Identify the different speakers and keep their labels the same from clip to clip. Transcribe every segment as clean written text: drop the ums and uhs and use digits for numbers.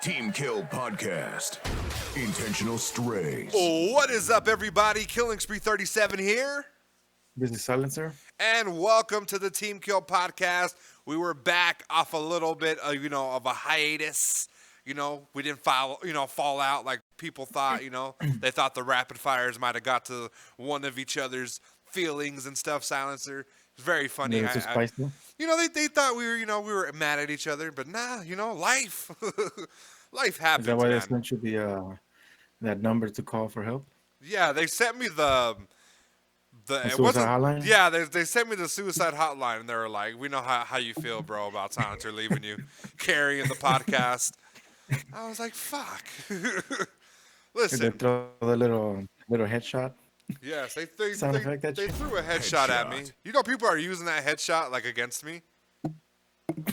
Speaker 1: Team Kill Podcast. Intentional Strays.
Speaker 2: What is up, everybody? Killing Spree 37 here.
Speaker 3: This is Silencer.
Speaker 2: And welcome to the Team Kill Podcast. We were back off a little bit of, of a hiatus. We didn't fall out like people thought, They thought the rapid fires might have got to one of each other's feelings and stuff, Silencer. It's very funny.
Speaker 3: It's spicy.
Speaker 2: They thought we were mad at each other, but nah, life. Life happens,
Speaker 3: Is that why
Speaker 2: man.
Speaker 3: they sent you that number to call for help?
Speaker 2: Yeah, they sent me the
Speaker 3: suicide hotline?
Speaker 2: Yeah, they sent me the suicide hotline, and they were like, "We know how you feel, bro, about Silencer leaving you, carrying the podcast." I was like, "Fuck." Listen,
Speaker 3: Did they throw the little headshot?
Speaker 2: yes, they
Speaker 3: Sound effect that shit?
Speaker 2: threw a headshot at me. People are using that headshot like against me.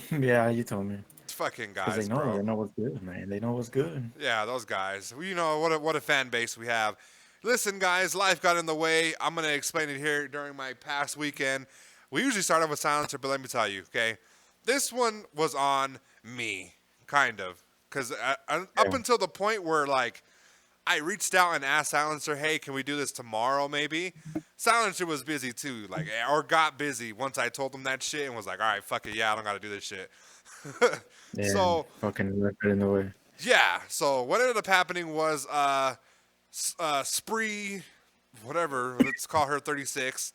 Speaker 3: Yeah, you told me.
Speaker 2: It's fucking
Speaker 3: Because
Speaker 2: guys,
Speaker 3: they know,
Speaker 2: bro.
Speaker 3: they know what's good, man. They know what's good.
Speaker 2: Yeah, those guys. Well, what a fan base we have. Listen, guys, life got in the way. I'm going to explain it here during my past weekend. We usually start off with Silencer, but let me tell you, okay? This one was on me, kind of. Because up until the point where, like, I reached out and asked Silencer, hey, can we do this tomorrow maybe? Silencer was busy too, or got busy once I told him that shit and was like, all right, fuck it, yeah, I don't got to do this shit.
Speaker 3: Yeah,
Speaker 2: So
Speaker 3: fucking left it in the way.
Speaker 2: yeah, so what ended up happening was Spree, whatever, let's call her 36.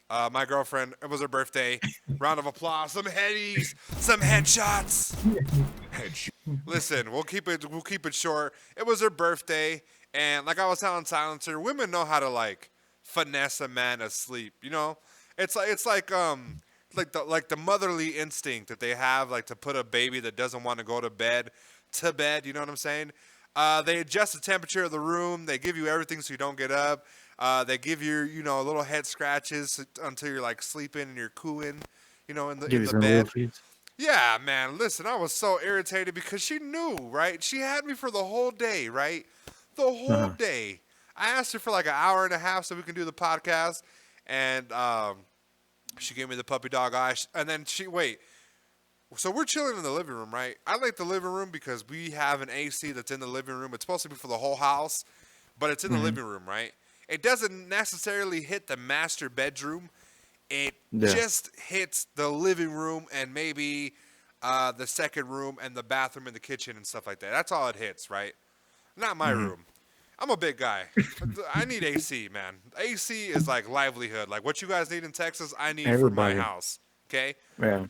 Speaker 2: My girlfriend, it was her birthday. Round of applause, some headies, some headshots. Listen, we'll keep it short. It was her birthday, and like I was telling Silencer, women know how to like finesse a man asleep. It's like the motherly instinct that they have, like to put a baby that doesn't want to go to bed. You know what I'm saying? They adjust the temperature of the room. They give you everything so you don't get up. They give you, little head scratches until you're like sleeping and you're cooing, in the bed. Yeah, man. Listen, I was so irritated because she knew, right? She had me for the whole day, right? The whole day. I asked her for like an hour and a half so we can do the podcast, and she gave me the puppy dog eyes, and then so we're chilling in the living room, right? I like the living room because we have an AC that's in the living room. It's supposed to be for the whole house, but it's in the living room, right? It doesn't necessarily hit the master bedroom. It just hits the living room and maybe the second room and the bathroom and the kitchen and stuff like that. That's all it hits, right? Not my room. I'm a big guy. I need AC, man. AC is like livelihood. Like what you guys need in Texas, I need for my house. Okay?
Speaker 3: Yeah.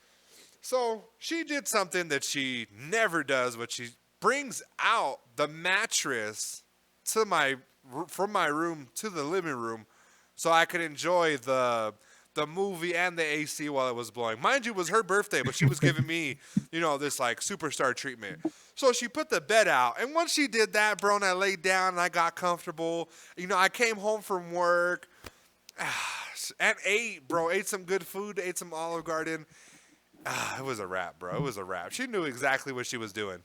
Speaker 2: So she did something that she never does, but she brings out the mattress from my room to the living room so I could enjoy the movie and the AC while it was blowing. Mind you, it was her birthday, but she was giving me, this like superstar treatment. So she put the bed out, and once she did that, bro, and I laid down and I got comfortable, I came home from work and ate some good food, ate some Olive Garden. It was a wrap, bro. It was a wrap. She knew exactly what she was doing.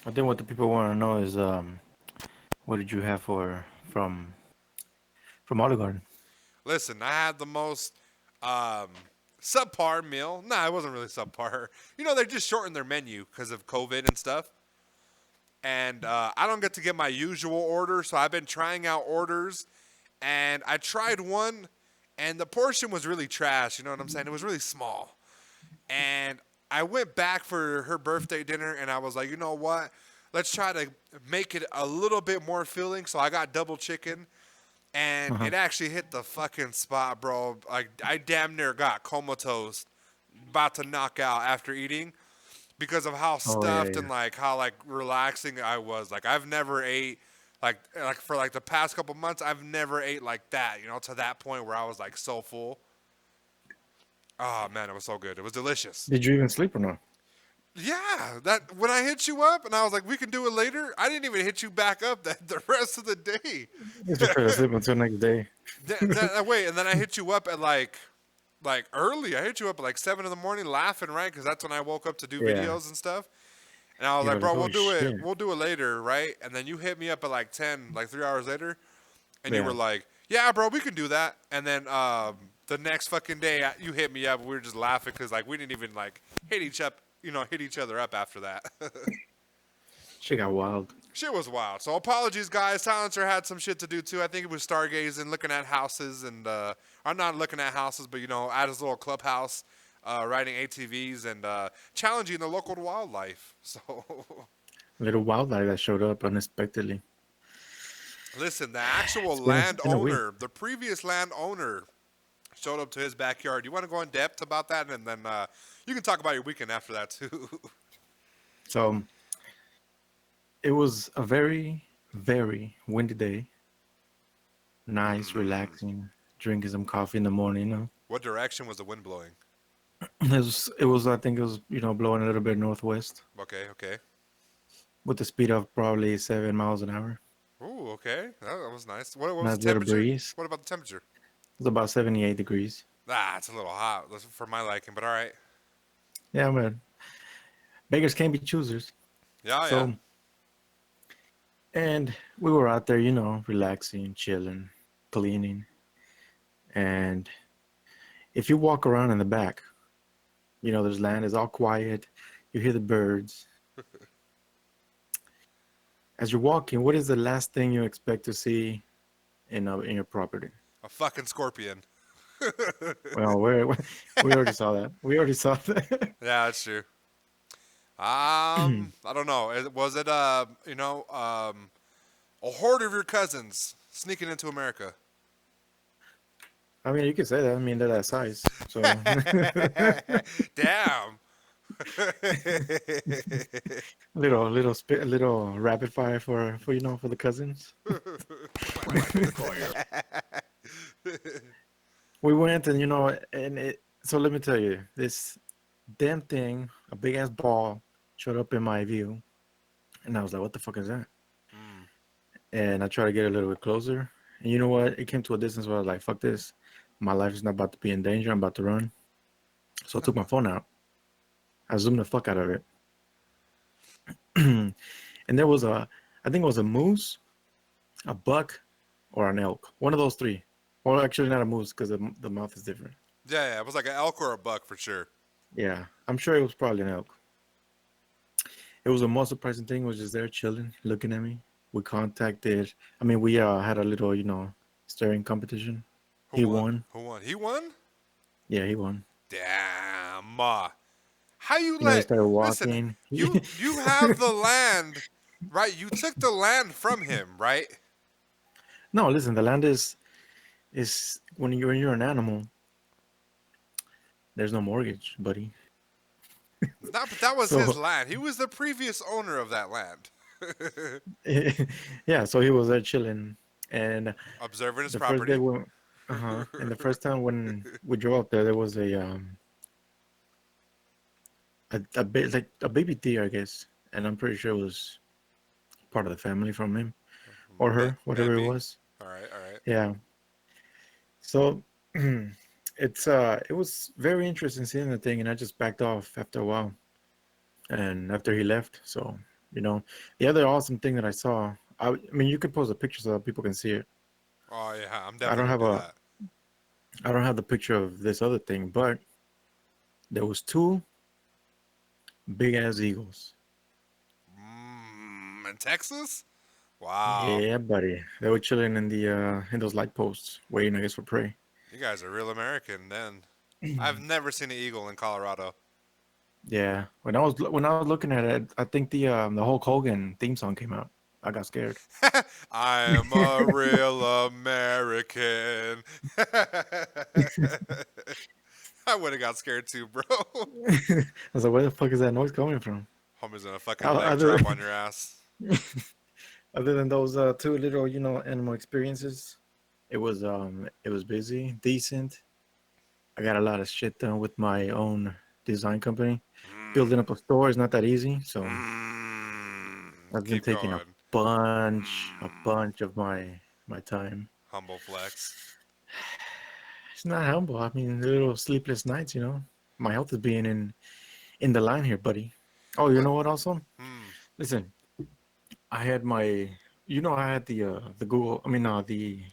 Speaker 3: I think what the people want to know is, what did you have from Olive Garden?
Speaker 2: Listen, I had the most subpar meal. Nah, it wasn't really subpar. They just shortened their menu because of COVID and stuff. And I don't get to get my usual order, so I've been trying out orders. And I tried one, and the portion was really trash. You know what I'm saying? It was really small. And I went back for her birthday dinner, and I was like, you know what? Let's try to make it a little bit more filling. So I got double chicken. And it actually hit the fucking spot, bro. Like, I damn near got comatose, about to knock out after eating because of how stuffed and, like, how, like, relaxing I was. Like, I've never ate, like for, like, the past couple months, I've never ate like that, to that point where I was, like, so full. Oh, man, it was so good. It was delicious.
Speaker 3: Did you even sleep or not?
Speaker 2: Yeah, that when I hit you up and I was like, we can do it later, I didn't even hit you back up the rest of the day.
Speaker 3: You just fell asleep until next day.
Speaker 2: Wait, and then I hit you up at like early. I hit you up at like 7 in the morning laughing, right? Because that's when I woke up to do videos and stuff. And I was like, bro, we'll do it later, right? And then you hit me up at like 10, like 3 hours later. And you were like, yeah, bro, we can do that. And then the next fucking day, you hit me up. We were just laughing because like we didn't even like hit each other up after that.
Speaker 3: Shit got wild.
Speaker 2: Shit was wild. So apologies, guys. Silencer had some shit to do too. I think it was stargazing, looking at houses, and I'm not looking at houses, but at his little clubhouse, riding ATVs and challenging the local wildlife. So,
Speaker 3: Little wildlife that showed up unexpectedly.
Speaker 2: listen, the actual
Speaker 3: It's been a week.
Speaker 2: landowner, the previous landowner, showed up to his backyard. You want to go in depth about that, and then you can talk about your weekend after that too.
Speaker 3: So it was a very, very windy day. Nice, relaxing, drinking some coffee in the morning.
Speaker 2: What direction was the wind blowing?
Speaker 3: It was. I think it was, blowing a little bit northwest
Speaker 2: Okay, okay.
Speaker 3: with the speed of probably 7 miles an hour.
Speaker 2: Ooh, okay. That was nice. What was
Speaker 3: Nice
Speaker 2: the
Speaker 3: little
Speaker 2: temperature?
Speaker 3: breeze.
Speaker 2: What about the temperature?
Speaker 3: It was about 78 degrees.
Speaker 2: Ah, it's a little hot for my liking, but all right.
Speaker 3: Yeah, man. Beggars can't be choosers.
Speaker 2: Yeah,
Speaker 3: So,
Speaker 2: yeah.
Speaker 3: and we were out there, relaxing, chilling, cleaning. And if you walk around in the back, there's land, it's all quiet. You hear the birds. As you're walking, what is the last thing you expect to see in your property?
Speaker 2: A fucking scorpion.
Speaker 3: Well, we already saw that. We already saw that.
Speaker 2: Yeah, that's true. I don't know. Was it a horde of your cousins sneaking into America?
Speaker 3: I mean, you could say that. I mean, they're that size. So
Speaker 2: Damn.
Speaker 3: little rapid fire for the cousins. We went and so let me tell you, this damn thing, a big ass ball, showed up in my view, and I was like, "What the fuck is that?" And I tried to get a little bit closer, and you know what? It came to a distance where I was like, "Fuck this, my life is not about to be in danger. I'm about to run." So I took my phone out. I zoomed the fuck out of it, and there was I think it was a moose, a buck, or an elk. One of those three. Well, actually, not a moose because the mouth is different.
Speaker 2: Yeah, it was like an elk or a buck for sure.
Speaker 3: Yeah, I'm sure it was probably an elk. It was the most surprising thing was just there chilling, looking at me. We contacted. I mean, we had a little, staring competition. He won.
Speaker 2: Who won? He won?
Speaker 3: Yeah, he won.
Speaker 2: Damn. How you
Speaker 3: He
Speaker 2: let?
Speaker 3: started
Speaker 2: Listen,
Speaker 3: walking.
Speaker 2: you have the land, right? You took the land from him, right?
Speaker 3: No, listen. The land is when you're an animal. There's no mortgage, buddy.
Speaker 2: But that was
Speaker 3: So-
Speaker 2: his land. He was the previous owner of that land.
Speaker 3: Yeah, so he was there chilling, and
Speaker 2: Observing his
Speaker 3: the
Speaker 2: property.
Speaker 3: first day when, and the first time when we drove up there was a baby deer, I guess, and I'm pretty sure it was part of the family from him or her, whatever
Speaker 2: Maybe.
Speaker 3: it was.
Speaker 2: All right.
Speaker 3: Yeah. So it was very interesting seeing the thing, and I just backed off after a while, and after he left. So the other awesome thing that I saw, I mean, you can post a picture so that people can see it.
Speaker 2: Oh yeah, I'm
Speaker 3: I
Speaker 2: definitely
Speaker 3: don't have
Speaker 2: gonna do that.
Speaker 3: I don't have the picture of this other thing, but there was two big ass eagles.
Speaker 2: In Texas? Wow.
Speaker 3: Yeah, buddy. They were chilling in those light posts, waiting, I guess, for prey.
Speaker 2: You guys are real American then. I've never seen an eagle in Colorado.
Speaker 3: Yeah. When I was looking at it, I think the Hulk Hogan theme song came out. I got scared.
Speaker 2: I am a real American. I would have got scared too, bro.
Speaker 3: I was like, where the fuck is that noise coming from?
Speaker 2: Homie's gonna fucking
Speaker 3: I'll-
Speaker 2: leg
Speaker 3: I'll do
Speaker 2: drop
Speaker 3: it.
Speaker 2: on your ass.
Speaker 3: Other than those two little, animal experiences, it was busy, decent. I got a lot of shit done with my own design company. Building up a store is not that easy, so I've been
Speaker 2: Keep
Speaker 3: taking
Speaker 2: going.
Speaker 3: a bunch of my time.
Speaker 2: Humble flex.
Speaker 3: It's not humble. I mean, little sleepless nights, My health is being in the line here, buddy. Oh, you know what also? Listen, I had my, I had the Google, I mean, the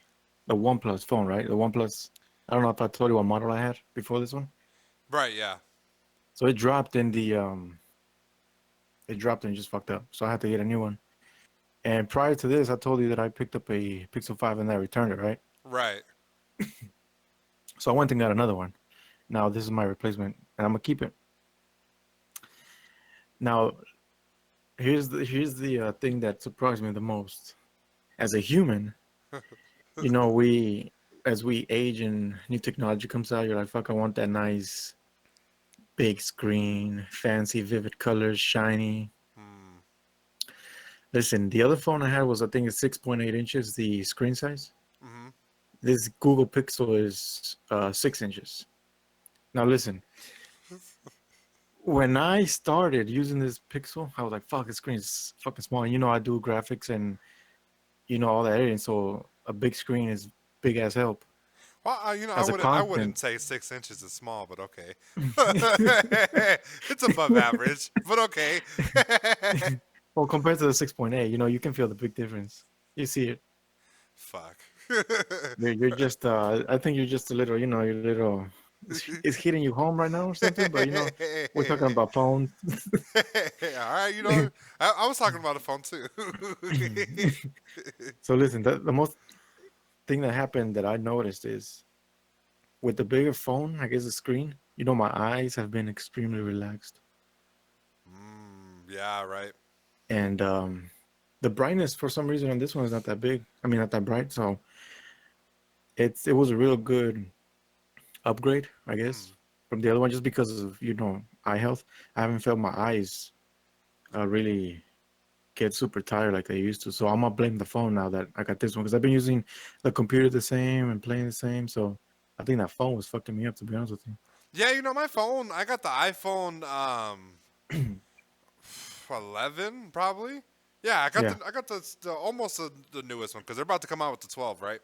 Speaker 3: OnePlus phone, right? The OnePlus, I don't know if I told you what model I had before this one.
Speaker 2: Right, yeah.
Speaker 3: So it dropped in the it dropped and just fucked up. So I had to get a new one. And prior to this, I told you that I picked up a Pixel 5 and I returned it, right?
Speaker 2: Right.
Speaker 3: So I went and got another one. Now this is my replacement, and I'm gonna keep it. Now, here's the thing that surprised me the most. As a human, we as we age and new technology comes out, you're like, fuck, I want that nice big screen, fancy, vivid colors, shiny.
Speaker 2: Hmm.
Speaker 3: Listen, the other phone I had was, I think it's 6.8 inches, the screen size.
Speaker 2: Mm-hmm.
Speaker 3: This Google Pixel is 6 inches. Now listen, when I started using this Pixel, I was like, fuck, this screen is fucking small. And I do graphics and all that editing, so a big screen is big as help.
Speaker 2: Well,
Speaker 3: As a
Speaker 2: I wouldn't
Speaker 3: content.
Speaker 2: say 6 inches is small, but okay. It's above average, but okay.
Speaker 3: Well, compared to the 6.8, you can feel the big difference. You see it.
Speaker 2: Fuck.
Speaker 3: You're just, I think you're just a little, you're a little, it's hitting you home right now or something, but we're talking about phones.
Speaker 2: All right, I was talking about a phone too.
Speaker 3: So listen, the most thing that happened that I noticed is with the bigger phone, I guess the screen, my eyes have been extremely relaxed.
Speaker 2: Yeah, right.
Speaker 3: And the brightness for some reason on this one is not that big. I mean, not that bright. So it was a real good upgrade, I guess, from the other one, just because of eye health. I haven't felt my eyes really get super tired like they used to. So I'm gonna blame the phone now that I got this one, because I've been using the computer the same and playing the same. So I think that phone was fucking me up, to be honest with you.
Speaker 2: Yeah, my phone. I got the iPhone 11 probably. Yeah,
Speaker 3: Yeah.
Speaker 2: I got the almost the newest one because they're about to come out with the 12, right?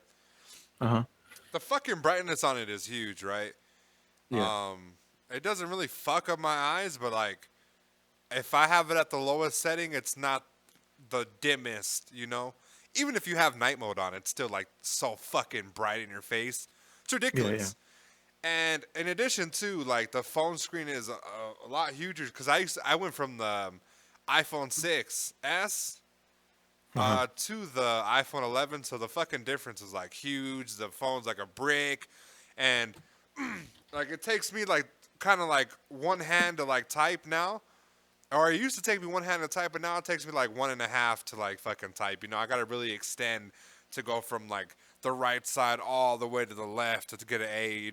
Speaker 3: Uh-huh.
Speaker 2: The fucking brightness on it is huge, right?
Speaker 3: Yeah.
Speaker 2: It doesn't really fuck up my eyes, but like if I have it at the lowest setting, it's not the dimmest, Even if you have night mode on, it's still like so fucking bright in your face. It's
Speaker 3: Yeah. Yeah.
Speaker 2: ridiculous. And in addition to like the phone screen is a lot huger because I went from the iPhone 6s
Speaker 3: Uh-huh.
Speaker 2: to the iPhone 11, so the fucking difference is like huge. The phone's like a brick, and like it takes me like kind of like one hand to like type now, or it used to take me one hand to type, but now it takes me like 1.5 to like fucking type. I gotta really extend to go from like the right side all the way to the left to get an A.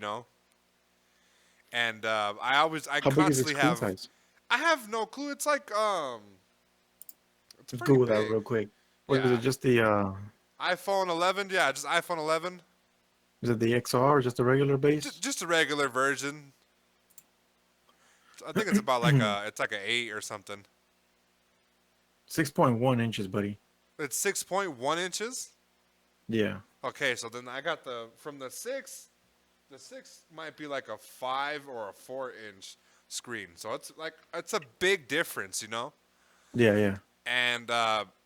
Speaker 2: And I
Speaker 3: How big is the
Speaker 2: constantly
Speaker 3: screen
Speaker 2: have,
Speaker 3: size?
Speaker 2: I have no clue. It's like it's
Speaker 3: Let's
Speaker 2: pretty
Speaker 3: Google that
Speaker 2: big.
Speaker 3: real quick. What is it?
Speaker 2: Yeah.
Speaker 3: Just the
Speaker 2: iPhone 11, yeah, just iPhone 11.
Speaker 3: is it the XR or just the regular base?
Speaker 2: Just a regular version. I think it's about it's like an 8 or something.
Speaker 3: 6.1 inches, buddy.
Speaker 2: It's 6.1 inches.
Speaker 3: Yeah.
Speaker 2: Okay, so then I got from the 6. The 6 might be like a 5 or a 4-inch screen. So it's a big difference.
Speaker 3: Yeah, yeah.
Speaker 2: And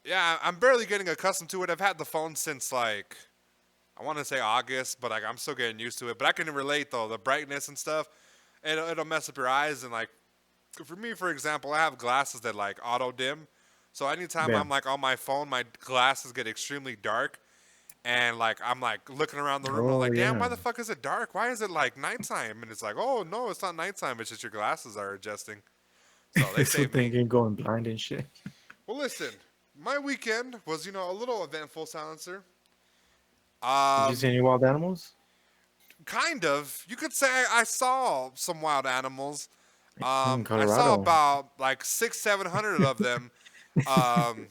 Speaker 2: yeah, I'm barely getting accustomed to it. I've had the phone since like I want to say August, but like I'm still getting used to it. But I can relate though, the brightness and stuff. It'll mess up your eyes, and like for me, for example, I have glasses that like auto dim. So anytime
Speaker 3: Yeah.
Speaker 2: I'm like on my phone, my glasses get extremely dark, and like I'm like looking around the room. I'm
Speaker 3: Oh,
Speaker 2: like, damn, why
Speaker 3: yeah.
Speaker 2: the fuck is it dark? Why is it like nighttime? And it's like, oh no, it's not nighttime. It's just your glasses are adjusting. So they
Speaker 3: So
Speaker 2: saved me.
Speaker 3: thinking going blind and shit.
Speaker 2: Well, listen, my weekend was a little eventful, Silencer.
Speaker 3: Did you see any wild animals?
Speaker 2: Kind of. You could say I saw some wild animals.
Speaker 3: In
Speaker 2: I saw
Speaker 3: Colorado.
Speaker 2: about like 700 of them um,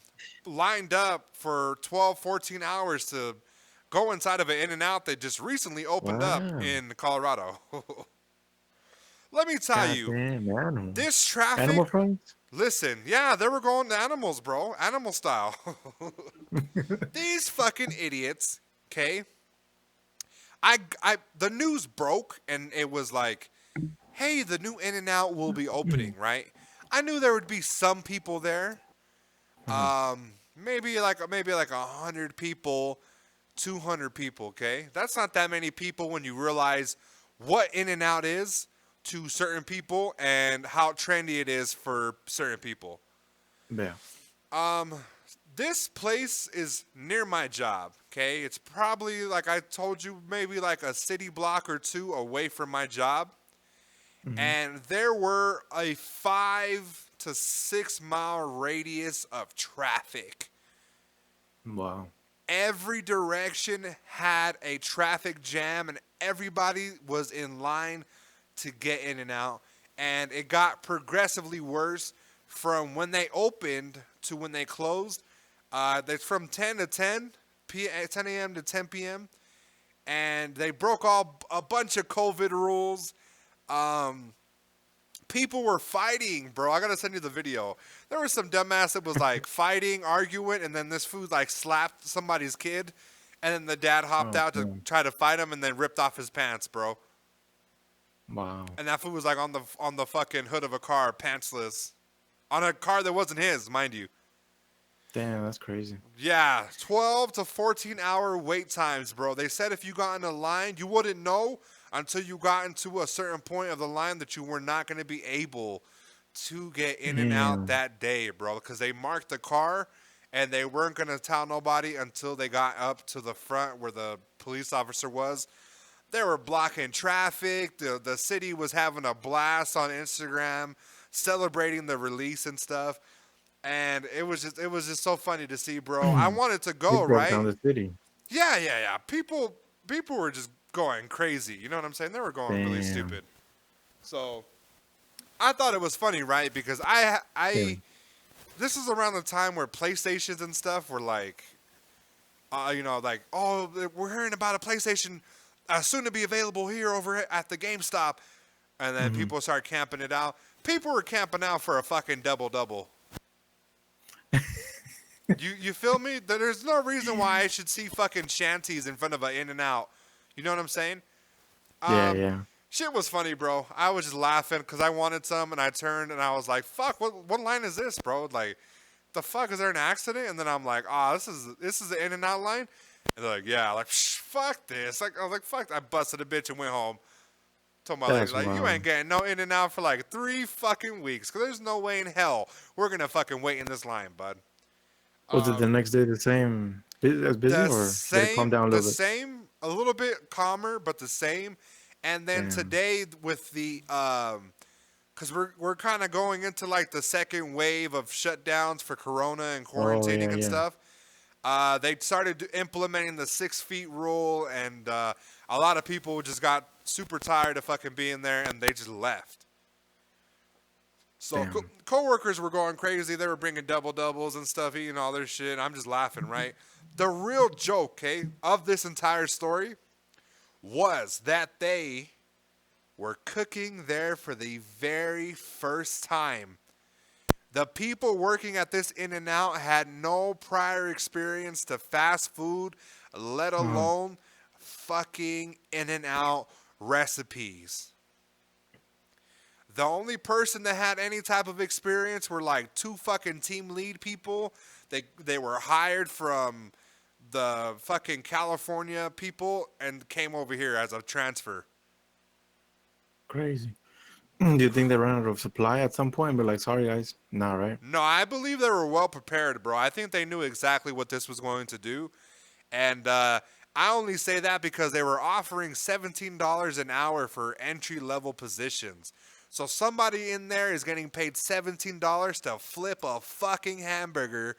Speaker 2: lined up for 12, 14 hours to go inside of an In-N-Out that just recently opened up
Speaker 3: Wow.
Speaker 2: in Colorado. Let me tell you,
Speaker 3: Goddamn animals.
Speaker 2: this traffic.
Speaker 3: Animal friends?
Speaker 2: Listen, yeah, they were going to animals, bro. Animal style. These fucking idiots, okay? The news broke and it was like, hey, the new In-N-Out will be opening, right? I knew there would be some people there. Maybe like 100 people, 200 people, okay? That's not that many people when you realize what In-N-Out is to certain people and how trendy it is for certain people.
Speaker 3: Yeah.
Speaker 2: This place is near my job, okay? It's probably, like I told you, maybe like a city block or two away from my job. And there were a 5 to 6 mile radius of traffic.
Speaker 3: Wow.
Speaker 2: Every direction had a traffic jam, and everybody was in line to get in and out. And it got progressively worse from when they opened to when they closed. That's from 10 to 10 a.m. to 10 p.m. And they broke a bunch of COVID rules. People were fighting, bro. I gotta send you the video. There was some dumbass that was like fighting, arguing, and then this fool like slapped somebody's kid, and then the dad hopped out to try to fight him, and then ripped off his pants, bro.
Speaker 3: Wow.
Speaker 2: And that fool was like on the fucking hood of a car, pantsless, on a car that wasn't his, mind you.
Speaker 3: Damn, that's crazy.
Speaker 2: Yeah, 12 to 14 hour wait times, bro. They said if you got in a line, you wouldn't know until you got into a certain point of the line that you were not going to be able to get in and out that day, bro. Because they marked the car, and they weren't going to tell nobody until they got up to the front where the police officer was. They were blocking traffic. The city was having a blast on Instagram, celebrating the release and stuff. And it was just so funny to see, bro. I wanted to go, right?
Speaker 3: Down the city.
Speaker 2: Yeah. People were just going crazy. You know what I'm saying? They were going really stupid. So I thought it was funny, right? Because this is around the time where PlayStations and stuff were like, like, oh, we're hearing about a PlayStation soon to be available here over at the GameStop. And then people started camping it out. People were camping out for a fucking double-double. You feel me? There's no reason why I should see fucking shanties in front of an In-N-Out. You know what I'm saying?
Speaker 3: Yeah.
Speaker 2: Shit was funny, bro. I was just laughing because I wanted some, and I turned and I was like, "Fuck! What line is this, bro? Like, the fuck, is there an accident?" And then I'm like, "Oh, this is the In-N-Out line." And they're like, "Yeah." Like, fuck this. Like, I was like, "Fuck!" I busted a bitch and went home. Told my lady, like, you ain't getting no In-N-Out for like 3 fucking weeks, because there's no way in hell we're gonna fucking wait in this line, bud.
Speaker 3: Was it the next day the same as busy, or did it calm down a little bit?
Speaker 2: The same, a little bit calmer, but the same. And then today with the, because we're kind of going into like the second wave of shutdowns for Corona and quarantining and stuff. They started implementing the 6 feet rule, and a lot of people just got super tired of fucking being there, and they just left. So coworkers were going crazy. They were bringing double-doubles and stuff, eating all their shit. I'm just laughing, right? The real joke, okay, of this entire story was that they were cooking there for the very first time. The people working at this In-N-Out had no prior experience to fast food, let alone fucking In-N-Out recipes. The only person that had any type of experience were like 2 fucking team lead people. They were hired from the fucking California people and came over here as a transfer.
Speaker 3: Crazy. Do you think they ran out of supply at some point? But like, sorry guys, nah, right?
Speaker 2: No, I believe they were well prepared, bro. I think they knew exactly what this was going to do. And I only say that because they were offering $17 an hour for entry-level positions. So somebody in there is getting paid $17 to flip a fucking hamburger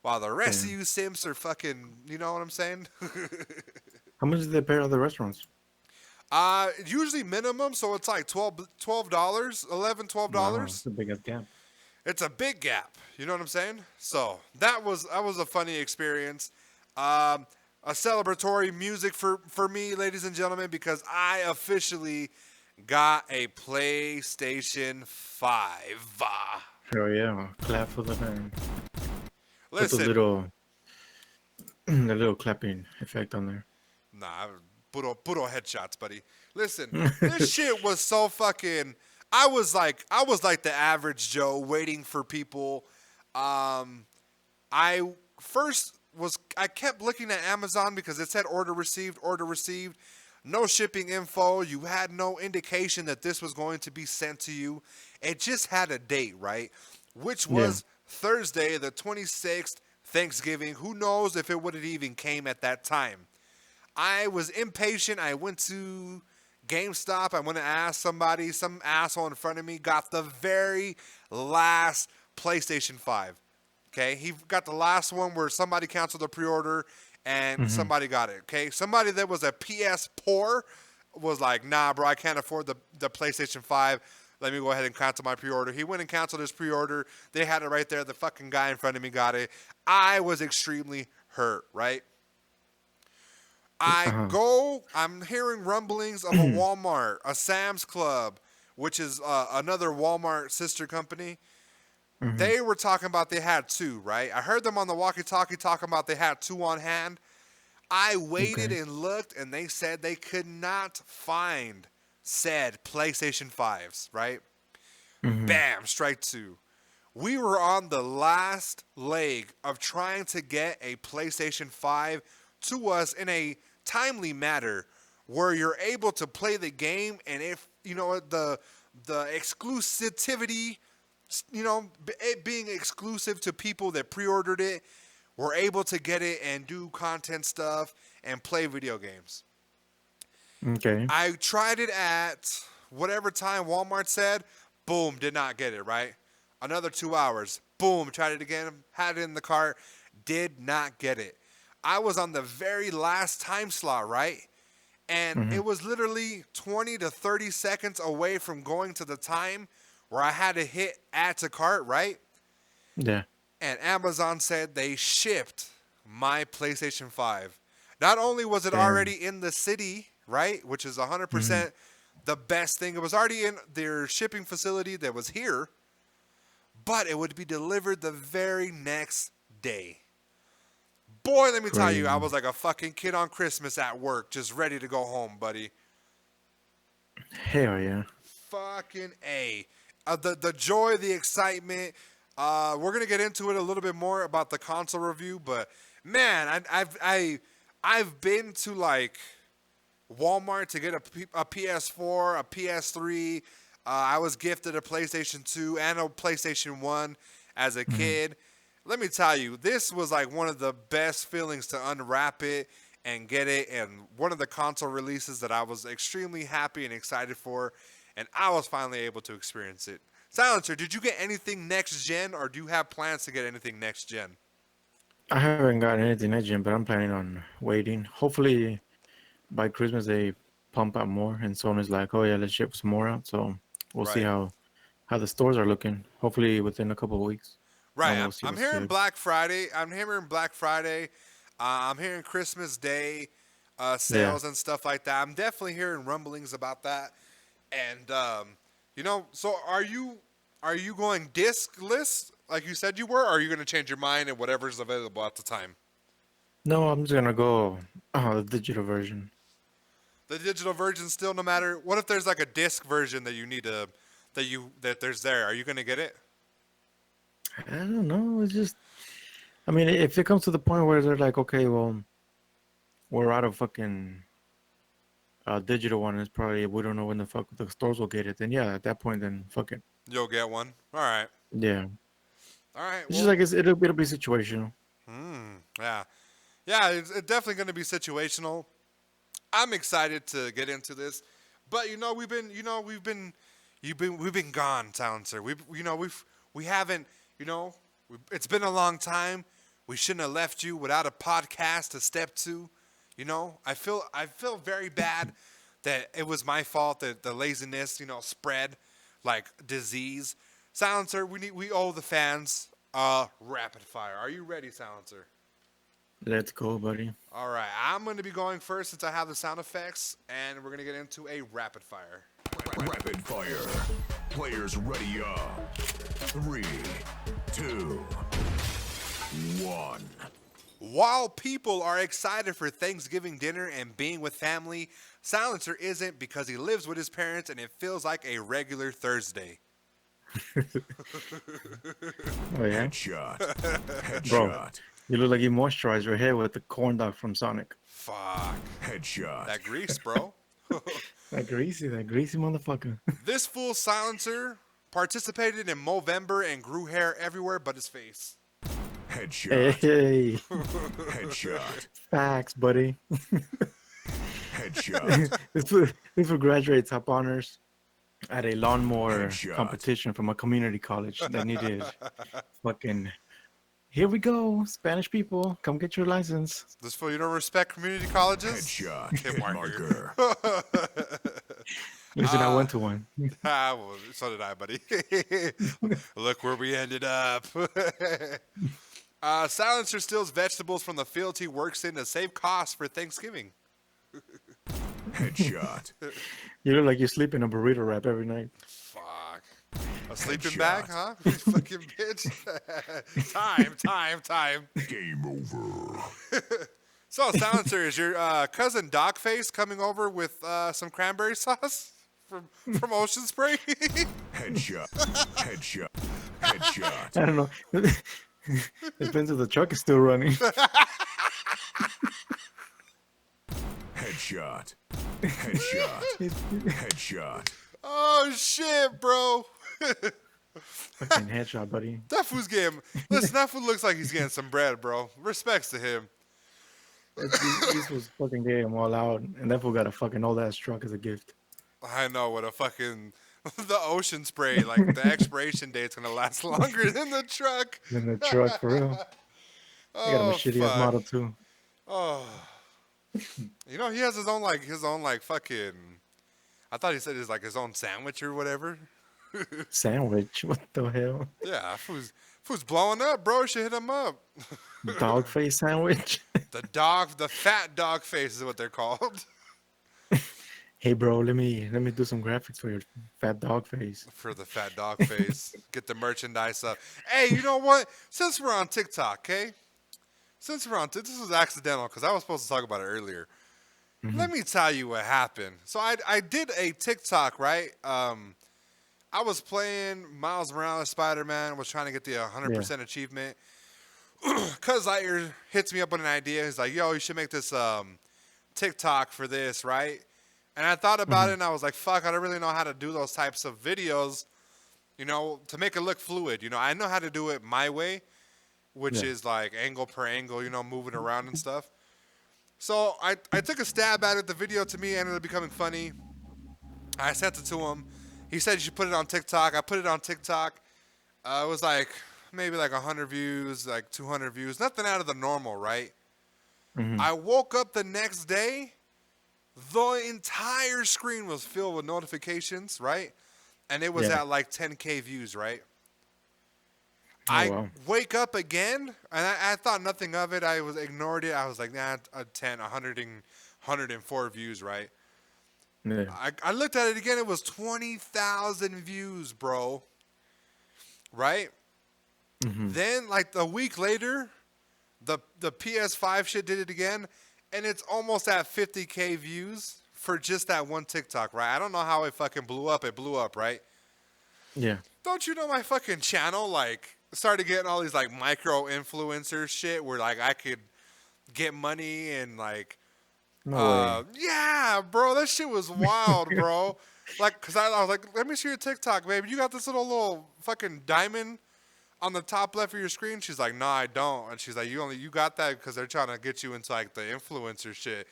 Speaker 2: while the rest of you simps are fucking, you know what I'm saying?
Speaker 3: How much do they pay at the restaurants?
Speaker 2: Usually minimum, so it's like $12, $12.
Speaker 3: Wow, that's a big gap.
Speaker 2: It's a big gap. You know what I'm saying? So that was a funny experience. A celebratory music for me, ladies and gentlemen, because I officially got a PlayStation 5.
Speaker 3: Hell yeah. Clap for the man.
Speaker 2: Listen.
Speaker 3: Put the little clapping effect on there.
Speaker 2: Nah, puro headshots, buddy. Listen, this shit was so fucking... I was like the average Joe waiting for people. I kept looking at Amazon because it said order received. No shipping info. You had no indication that this was going to be sent to you. It just had a date, right? Which was Thursday, the 26th, Thanksgiving. Who knows if it would have even came at that time. I was impatient. I went to GameStop. I went to ask somebody. Some asshole in front of me got the very last PlayStation 5. Okay, he got the last one where somebody canceled the pre-order and somebody got it. Okay, somebody that was a PS poor was like, nah, bro, I can't afford the PlayStation 5. Let me go ahead and cancel my pre-order. He went and canceled his pre-order. They had it right there. The fucking guy in front of me got it. I was extremely hurt, right? I'm hearing rumblings of a Walmart, a Sam's Club, which is another Walmart sister company. They were talking about they had two, right? I heard them on the walkie-talkie talking about they had two on hand. I waited and looked, and they said they could not find said PlayStation 5s, right? Bam, strike two. We were on the last leg of trying to get a PlayStation 5 to us in a timely manner where you're able to play the game, and if, you know, the exclusivity, you know, it being exclusive to people that pre-ordered it, we're able to get it and do content stuff and play video games.
Speaker 3: Okay.
Speaker 2: I tried it at whatever time Walmart said. Boom, did not get it, right? Another 2 hours. Boom, tried it again. Had it in the cart. Did not get it. I was on the very last time slot, right? And it was literally 20 to 30 seconds away from going to the time where I had to hit add to cart, right?
Speaker 3: Yeah.
Speaker 2: And Amazon said they shipped my PlayStation 5. Not only was it already in the city, right, which is 100% the best thing. It was already in their shipping facility that was here, but it would be delivered the very next day. Boy, let me tell you, I was like a fucking kid on Christmas at work, just ready to go home, buddy.
Speaker 3: Hell yeah.
Speaker 2: Fucking A. The joy, the excitement. We're gonna get into it a little bit more about the console review, but man, I've been to like Walmart to get a PS4, a PS3. I was gifted a PlayStation 2 and a PlayStation 1 as a kid. Let me tell you, this was like one of the best feelings to unwrap it and get it, and one of the console releases that I was extremely happy and excited for, and I was finally able to experience it. Silencer, did you get anything next gen, or do you have plans to get anything next gen?
Speaker 3: I haven't gotten anything next gen, but I'm planning on waiting. Hopefully, by Christmas they pump out more, and Sony's like, "Oh yeah, let's ship some more out." So we'll see how the stores are looking. Hopefully within a couple of weeks.
Speaker 2: Right, I'm hearing Black Friday. I'm hearing Christmas Day sales and stuff like that. I'm definitely hearing rumblings about that. And you know, so are you going disc-less like you said you were, or are you going to change your mind and whatever's available at the time?
Speaker 3: No, I'm just gonna go the digital version.
Speaker 2: The digital version still, no matter what if there's like a disc version that you need to that there's there. Are you going to get it?
Speaker 3: I don't know. It's just, I mean, if it comes to the point where they're like, okay, well, we're out of fucking digital one, it's probably, we don't know when the fuck the stores will get it. Then yeah, at that point, then fuck it.
Speaker 2: You'll get one. All right.
Speaker 3: Yeah.
Speaker 2: All right.
Speaker 3: It's just like it'll be situational.
Speaker 2: Yeah. Yeah, it's definitely going to be situational. I'm excited to get into this, but you know we've been gone, Silencer. We haven't. You know, it's been a long time. We shouldn't have left you without a podcast to step to. You know, I feel very bad that it was my fault that the laziness, you know, spread like disease. Silencer, we owe the fans rapid fire. Are you ready, Silencer?
Speaker 3: Let's go, buddy.
Speaker 2: All right, I'm going to be going first since I have the sound effects, and we're going to get into a rapid fire.
Speaker 1: Rapid fire. Players ready up. 3, 2, 1.
Speaker 2: While people are excited for Thanksgiving dinner and being with family, Silencer isn't, because he lives with his parents and it feels like a regular Thursday.
Speaker 3: Oh yeah.
Speaker 1: Headshot.
Speaker 3: Bro, you look like you moisturized your hair with the corn dog from Sonic.
Speaker 2: Fuck.
Speaker 1: Headshot.
Speaker 2: That grease, bro.
Speaker 3: That greasy motherfucker.
Speaker 2: This fool Silencer Participated in Movember and grew hair everywhere but his face.
Speaker 1: Headshot.
Speaker 3: Hey,
Speaker 1: Headshot.
Speaker 3: facts, buddy.
Speaker 1: Headshot.
Speaker 3: This will graduate top honors at a lawnmower
Speaker 1: Headshot.
Speaker 3: competition from a community college that needed fucking. Here we go, Spanish people, come get your license.
Speaker 2: This fool, you don't respect community colleges?
Speaker 1: Headshot.
Speaker 2: Hit marker.
Speaker 3: Listen, I went to one.
Speaker 2: Well, so did I, buddy. Look where we ended up. Silencer steals vegetables from the field he works in to save costs for Thanksgiving.
Speaker 1: Headshot.
Speaker 3: You look like you sleep in a burrito wrap every night.
Speaker 2: Fuck. A sleeping
Speaker 1: Headshot.
Speaker 2: bag, huh? You fucking bitch. Time.
Speaker 1: Game over.
Speaker 2: So, Silencer, is your cousin Dogface coming over with some cranberry sauce from Ocean Spray?
Speaker 1: Headshot. Headshot. Headshot.
Speaker 3: I don't know. Depends if the truck is still running.
Speaker 1: Headshot. Headshot. Headshot.
Speaker 2: Oh, shit, bro.
Speaker 3: Fucking headshot, buddy.
Speaker 2: That fool's getting... Listen, that fool looks like he's getting some bread, bro. Respects to him.
Speaker 3: This was fucking gay. I'm all out, and that fool got a fucking old ass truck as a gift.
Speaker 2: I know, what a fucking... The Ocean Spray, like, the expiration date's gonna last longer than the truck.
Speaker 3: In the truck, for real. I got him a shitty ass
Speaker 2: fuck.
Speaker 3: model too.
Speaker 2: Oh. You know, he has his own fucking... I thought he said it's like his own sandwich or whatever.
Speaker 3: Sandwich? What the hell?
Speaker 2: Yeah, fool's blowing up, bro. You should hit him up.
Speaker 3: Dog face sandwich?
Speaker 2: The fat dog face is what they're called.
Speaker 3: Hey, bro, let me do some graphics for your fat dog face.
Speaker 2: For the fat dog face. Get the merchandise up. Hey, you know what? Since we're on TikTok, okay? This was accidental because I was supposed to talk about it earlier.
Speaker 3: Mm-hmm.
Speaker 2: Let me tell you what happened. So I did a TikTok, right? I was playing Miles Morales Spider-Man, was trying to get the 100% achievement. Cuz Lightyear hits me up with an idea. He's like, yo, you should make this TikTok for this, right? And I thought about it, and I was like, fuck, I don't really know how to do those types of videos, you know, to make it look fluid. You know, I know how to do it my way, which is like angle per angle, you know, moving around and stuff. So I took a stab at it. The video to me ended up becoming funny. I sent it to him. He said you should put it on TikTok. I put it on TikTok. It was like maybe like 100 views, like 200 views. Nothing out of the normal, right?
Speaker 3: Mm-hmm.
Speaker 2: I woke up the next day. The entire screen was filled with notifications, right? And it was at like 10K views, right? I wake up again, and I thought nothing of it. I ignored it. I was like, nah, 104 views, right?
Speaker 3: Yeah.
Speaker 2: I looked at it again. It was 20,000 views, bro. Right?
Speaker 3: Mm-hmm.
Speaker 2: Then, like a week later, the PS5 shit did it again, and it's almost at 50K views for just that one TikTok, right? I don't know how it fucking blew up. It blew up, right?
Speaker 3: Yeah.
Speaker 2: Don't you know my fucking channel, like, started getting all these, like, micro-influencer shit where, like, I could get money and, like...
Speaker 3: No way.
Speaker 2: Yeah, bro, that shit was wild, bro. Like, cause I was like, let me see your TikTok, baby. You got this little fucking diamond on the top left of your screen. She's like, no, I don't. And she's like, you got that because they're trying to get you into like the influencer shit.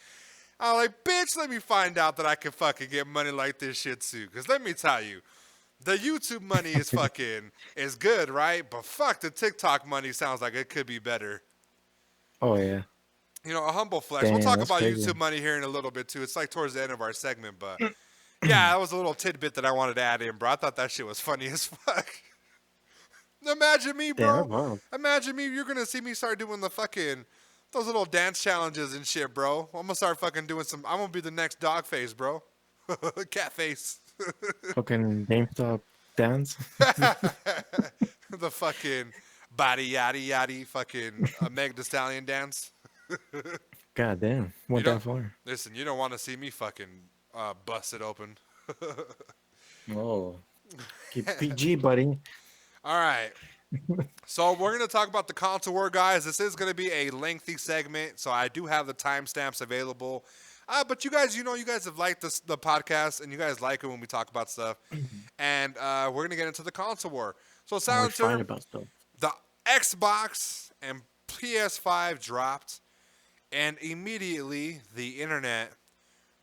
Speaker 2: I'm like, bitch, let me find out that I can fucking get money like this shit too. Cause let me tell you, the YouTube money is fucking is good, right? But fuck, the TikTok money sounds like it could be better.
Speaker 3: Oh yeah.
Speaker 2: You know, a humble flex.
Speaker 3: Damn,
Speaker 2: We'll talk
Speaker 3: that's
Speaker 2: about
Speaker 3: crazy.
Speaker 2: YouTube money here in a little bit, too. It's like towards the end of our segment, but yeah, that was a little tidbit that I wanted to add in, bro. I thought that shit was funny as fuck. Imagine me, bro.
Speaker 3: Damn, wow.
Speaker 2: Imagine me. You're going to see me start doing the fucking, those little dance challenges and shit, bro. I'm going to start fucking doing some, I'm going to be the next dog face, bro. Cat face.
Speaker 3: Fucking GameStop dance.
Speaker 2: The fucking body yaddy yaddy fucking Meg Thee Stallion dance.
Speaker 3: God damn. Went
Speaker 2: You
Speaker 3: that far.
Speaker 2: Listen, you don't want to see me fucking bust it open.
Speaker 3: Oh. Keep PG, buddy.
Speaker 2: All right. So we're going to talk about the console war, guys. This is going to be a lengthy segment, so I do have the timestamps available. But you guys, you guys have liked the podcast, and you guys like it when we talk about stuff. and we're gonna get into the console war. So
Speaker 3: Always fight
Speaker 2: Silencer,
Speaker 3: about stuff.
Speaker 2: the Xbox and PS5 dropped, and immediately the internet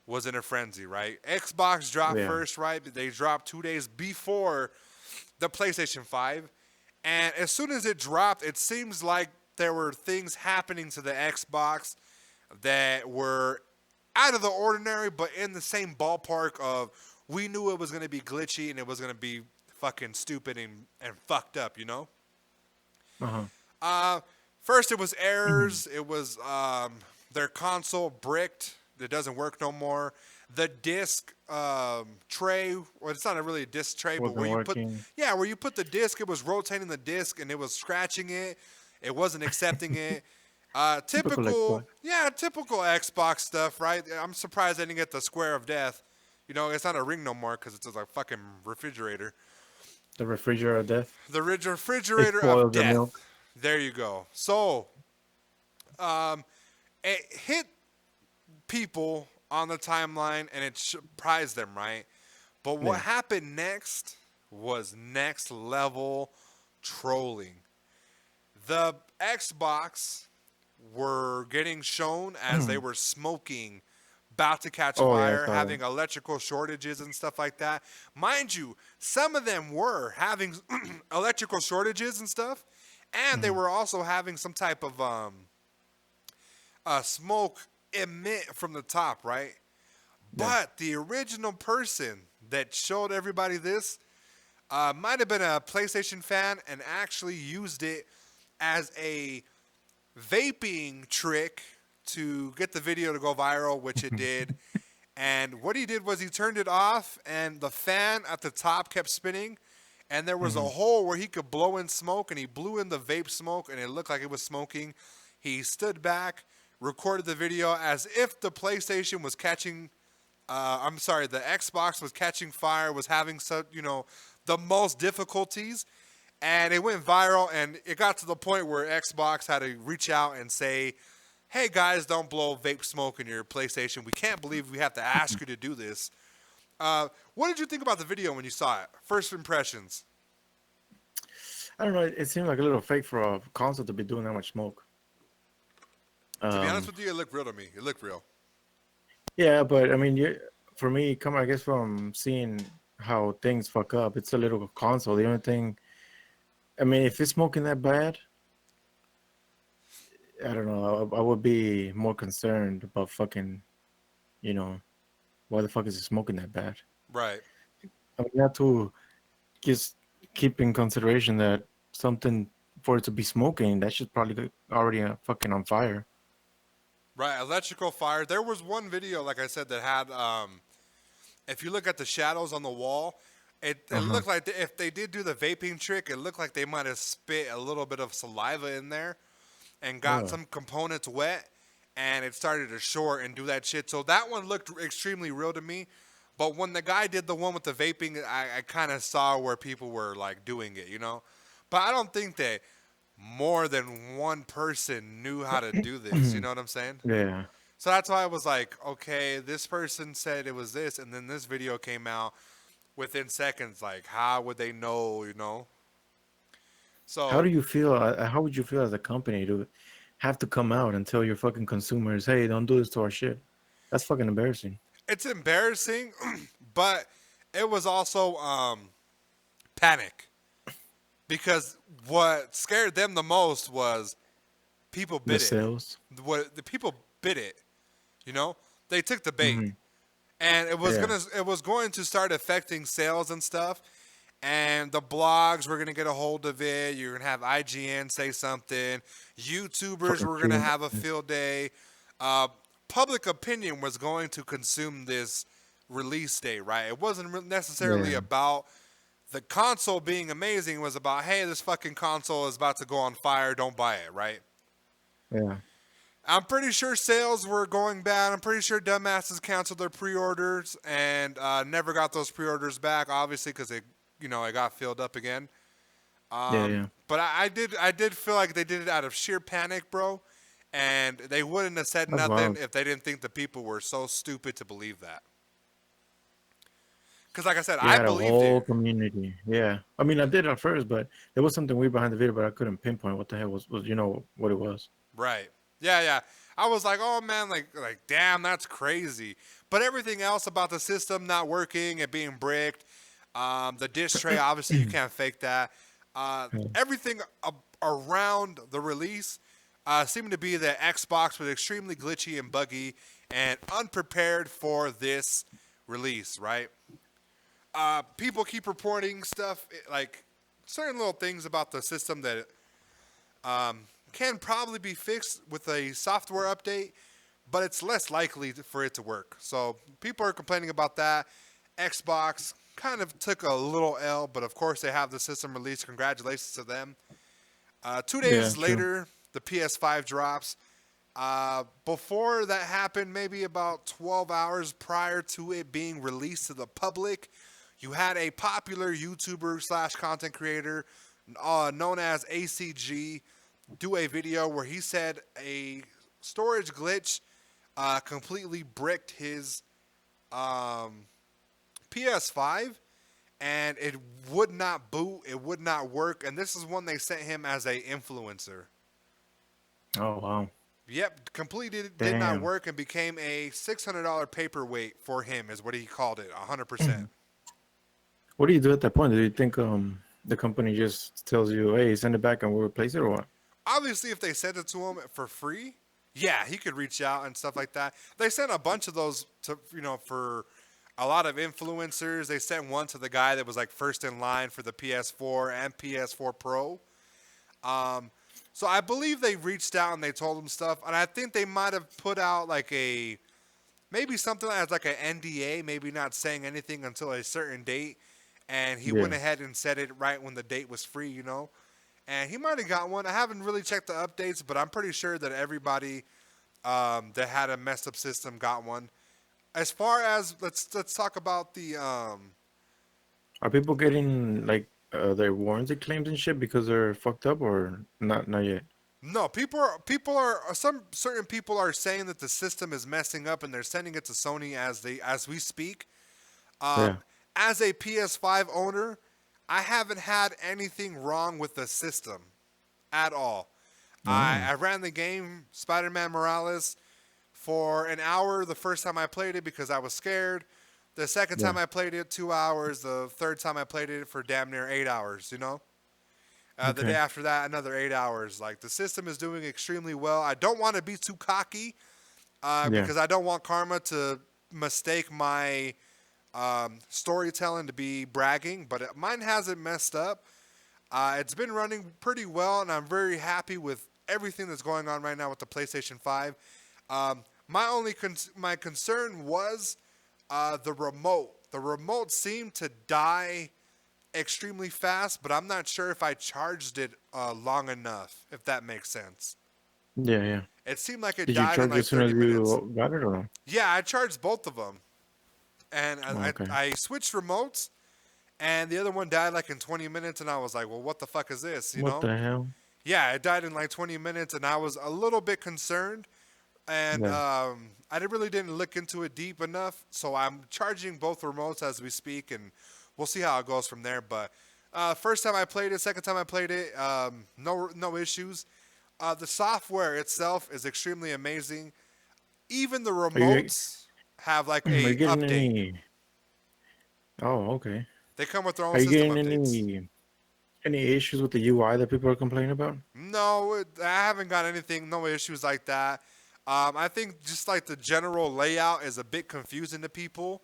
Speaker 2: was in a frenzy, right? Xbox dropped
Speaker 3: Yeah.
Speaker 2: first, right? They dropped 2 days before the PlayStation 5. And as soon as it dropped, it seems like there were things happening to the Xbox that were out of the ordinary, but in the same ballpark of we knew it was going to be glitchy and it was going to be fucking stupid and fucked up, you know?
Speaker 3: Uh-huh.
Speaker 2: First, it was errors. It was their console bricked. It doesn't work no more. The disc tray, well, it's not really a disc tray, but
Speaker 3: Wasn't
Speaker 2: where you
Speaker 3: working.
Speaker 2: put, where you put the disc, it was rotating the disc and it was scratching it. It wasn't accepting it.
Speaker 3: Typical Xbox.
Speaker 2: Typical Xbox stuff, right? I'm surprised they didn't get the square of death. You know, it's not a ring no more because it's a fucking refrigerator.
Speaker 3: The refrigerator of death.
Speaker 2: The refrigerator
Speaker 3: It spoils
Speaker 2: of
Speaker 3: the
Speaker 2: death.
Speaker 3: milk.
Speaker 2: There you go. So, it hit people on the timeline and it surprised them, right? But what happened next was next level trolling. The Xbox were getting shown as they were smoking, about to catch
Speaker 3: Oh, yeah, I
Speaker 2: fire,
Speaker 3: saw
Speaker 2: having electrical shortages and stuff like that. Mind you, some of them were having electrical shortages and stuff, and they were also having some type of smoke emit from the top, right? But the original person that showed everybody this might have been a PlayStation fan and actually used it as a vaping trick to get the video to go viral, which it did. And what he did was he turned it off, and the fan at the top kept spinning, and there was a hole where he could blow in smoke, and he blew in the vape smoke, and it looked like it was smoking. He stood back, recorded the video as if the PlayStation was catching, the Xbox was catching fire, was having the most difficulties, and it went viral, and it got to the point where Xbox had to reach out and say, hey guys, don't blow vape smoke in your PlayStation. We can't believe we have to ask you to do this. What did you think about the video when you saw it? First impressions.
Speaker 3: I don't know. It seemed like a little fake for a console to be doing that much smoke.
Speaker 2: To be honest with you, it looked real to me. It looked real.
Speaker 3: Yeah, but I mean, for me, I guess from seeing how things fuck up, it's a little console. The only thing, I mean, if it's smoking that bad, I don't know. I would be more concerned about fucking, why the fuck is it smoking that bad?
Speaker 2: Right.
Speaker 3: I mean, not to just keep in consideration that something for it to be smoking, that shit's probably already fucking on fire.
Speaker 2: Right, electrical fire. There was one video, like I said, that had, if you look at the shadows on the wall, it looked like if they did do the vaping trick, it looked like they might have spit a little bit of saliva in there and got some components wet, and it started to short and do that shit. So that one looked extremely real to me. But when the guy did the one with the vaping, I kind of saw where people were like doing it, you know? But I don't think that more than one person knew how to do this, you know what I'm saying?
Speaker 3: Yeah.
Speaker 2: So that's why I was like, okay, this person said it was this, and then this video came out within seconds. Like, how would they know, you know? So
Speaker 3: How do you feel? How would you feel as a company to have to come out and tell your fucking consumers, hey, don't do this to our shit? That's fucking embarrassing.
Speaker 2: it's embarrassing, but it was also panic. Because what scared them the most was people
Speaker 3: The
Speaker 2: bid it.
Speaker 3: sales.
Speaker 2: What the people bid it, you know? They took the bait.
Speaker 3: Mhm.
Speaker 2: And it was
Speaker 3: Yeah.
Speaker 2: going to start affecting sales and stuff. And the blogs were gonna get a hold of it. You're gonna have IGN say something. YouTubers were gonna have a field day. Public opinion was going to consume this release date, right? It wasn't necessarily
Speaker 3: Yeah.
Speaker 2: about the console being amazing. It was about, hey, this fucking console is about to go on fire. Don't buy it, right?
Speaker 3: Yeah.
Speaker 2: I'm pretty sure sales were going bad. I'm pretty sure dumbasses canceled their pre-orders and never got those pre-orders back, obviously, because it got filled up again.
Speaker 3: Yeah.
Speaker 2: But I did feel like they did it out of sheer panic, bro. And they wouldn't have said
Speaker 3: That's
Speaker 2: nothing
Speaker 3: wild.
Speaker 2: if they didn't think the people were so stupid to believe that. Because like I said,
Speaker 3: You
Speaker 2: I
Speaker 3: had a
Speaker 2: believed
Speaker 3: whole
Speaker 2: it.
Speaker 3: community. Yeah. I mean, I did at first, but there was something weird behind the video, but I couldn't pinpoint what the hell was what it was.
Speaker 2: Right. Yeah, yeah. I was like, oh man, like damn, that's crazy. But everything else about the system not working, it being bricked, the disk tray, obviously you can't fake that. Everything around the release seemed to be that Xbox was extremely glitchy and buggy and unprepared for this release, right? People keep reporting stuff like certain little things about the system that can probably be fixed with a software update, but it's less likely for it to work. So people are complaining about that. Xbox kind of took a little L, but of course they have the system released. Congratulations to them. 2 days
Speaker 3: Yeah, true.
Speaker 2: later, the PS5 drops. Before that happened, maybe about 12 hours prior to it being released to the public, you had a popular YouTuber slash content creator known as ACG do a video where he said a storage glitch completely bricked his PS5 and it would not boot, it would not work, and this is one they sent him as a influencer.
Speaker 3: Oh wow.
Speaker 2: Yep, completely did not
Speaker 3: Damn.
Speaker 2: work and became a $600 paperweight for him, is what he called it, 100%.
Speaker 3: What do you do at that point? Do you think the company just tells you, hey, send it back and we'll replace it, or what?
Speaker 2: Obviously, if they sent it to him for free, yeah, he could reach out and stuff like that. They sent a bunch of those to, for a lot of influencers. They sent one to the guy that was like first in line for the PS4 and PS4 Pro. So I believe they reached out and they told him stuff, and I think they might have put out like maybe something as like an NDA, maybe not saying anything until a certain date, and he went ahead and said it right when the date was free, and he might have got one. I haven't really checked the updates, but I'm pretty sure that everybody that had a messed up system got one. As far as let's talk about the
Speaker 3: Are people getting like their warranty claims and shit because they're fucked up, or not? Not yet.
Speaker 2: no, some certain people are saying that the system is messing up and they're sending it to Sony as we speak.
Speaker 3: Yeah.
Speaker 2: As a PS5 owner, I haven't had anything wrong with the system at all. I ran the game Spider-Man Morales for an hour the first time I played it because I was scared. The second time I played it, 2 hours. The third time I played it for damn near 8 hours, The day after that, another 8 hours. Like, the system is doing extremely well. I don't want to be too cocky because I don't want karma to mistake my storytelling to be bragging, but mine hasn't messed up. It's been running pretty well, and I'm very happy with everything that's going on right now with the PlayStation 5. My concern was the remote. The remote seemed to die extremely fast, but I'm not sure if I charged it long enough, if that makes sense.
Speaker 3: Yeah, yeah.
Speaker 2: It seemed like it
Speaker 3: Did you
Speaker 2: died in
Speaker 3: charge
Speaker 2: like
Speaker 3: as soon
Speaker 2: 30
Speaker 3: as
Speaker 2: minutes.
Speaker 3: you got it, or no?
Speaker 2: Yeah, I charged both of them. And
Speaker 3: Okay.
Speaker 2: I switched remotes, and the other one died like in 20 minutes, and I was like, well, what the fuck is this,
Speaker 3: What the hell?
Speaker 2: Yeah, it died in like 20 minutes, and I was a little bit concerned, and
Speaker 3: Yeah.
Speaker 2: I really didn't look into it deep enough, so I'm charging both remotes as we speak, and we'll see how it goes from there. But first time I played it, second time I played it, no issues. The software itself is extremely amazing. Even the remotes have like
Speaker 3: Are you
Speaker 2: a
Speaker 3: getting
Speaker 2: update.
Speaker 3: any? Oh, okay.
Speaker 2: They come with their own
Speaker 3: Are you
Speaker 2: system
Speaker 3: getting
Speaker 2: updates.
Speaker 3: any issues with the UI that people are complaining about?
Speaker 2: No, I haven't got anything, no issues like that. I think just like the general layout is a bit confusing to people,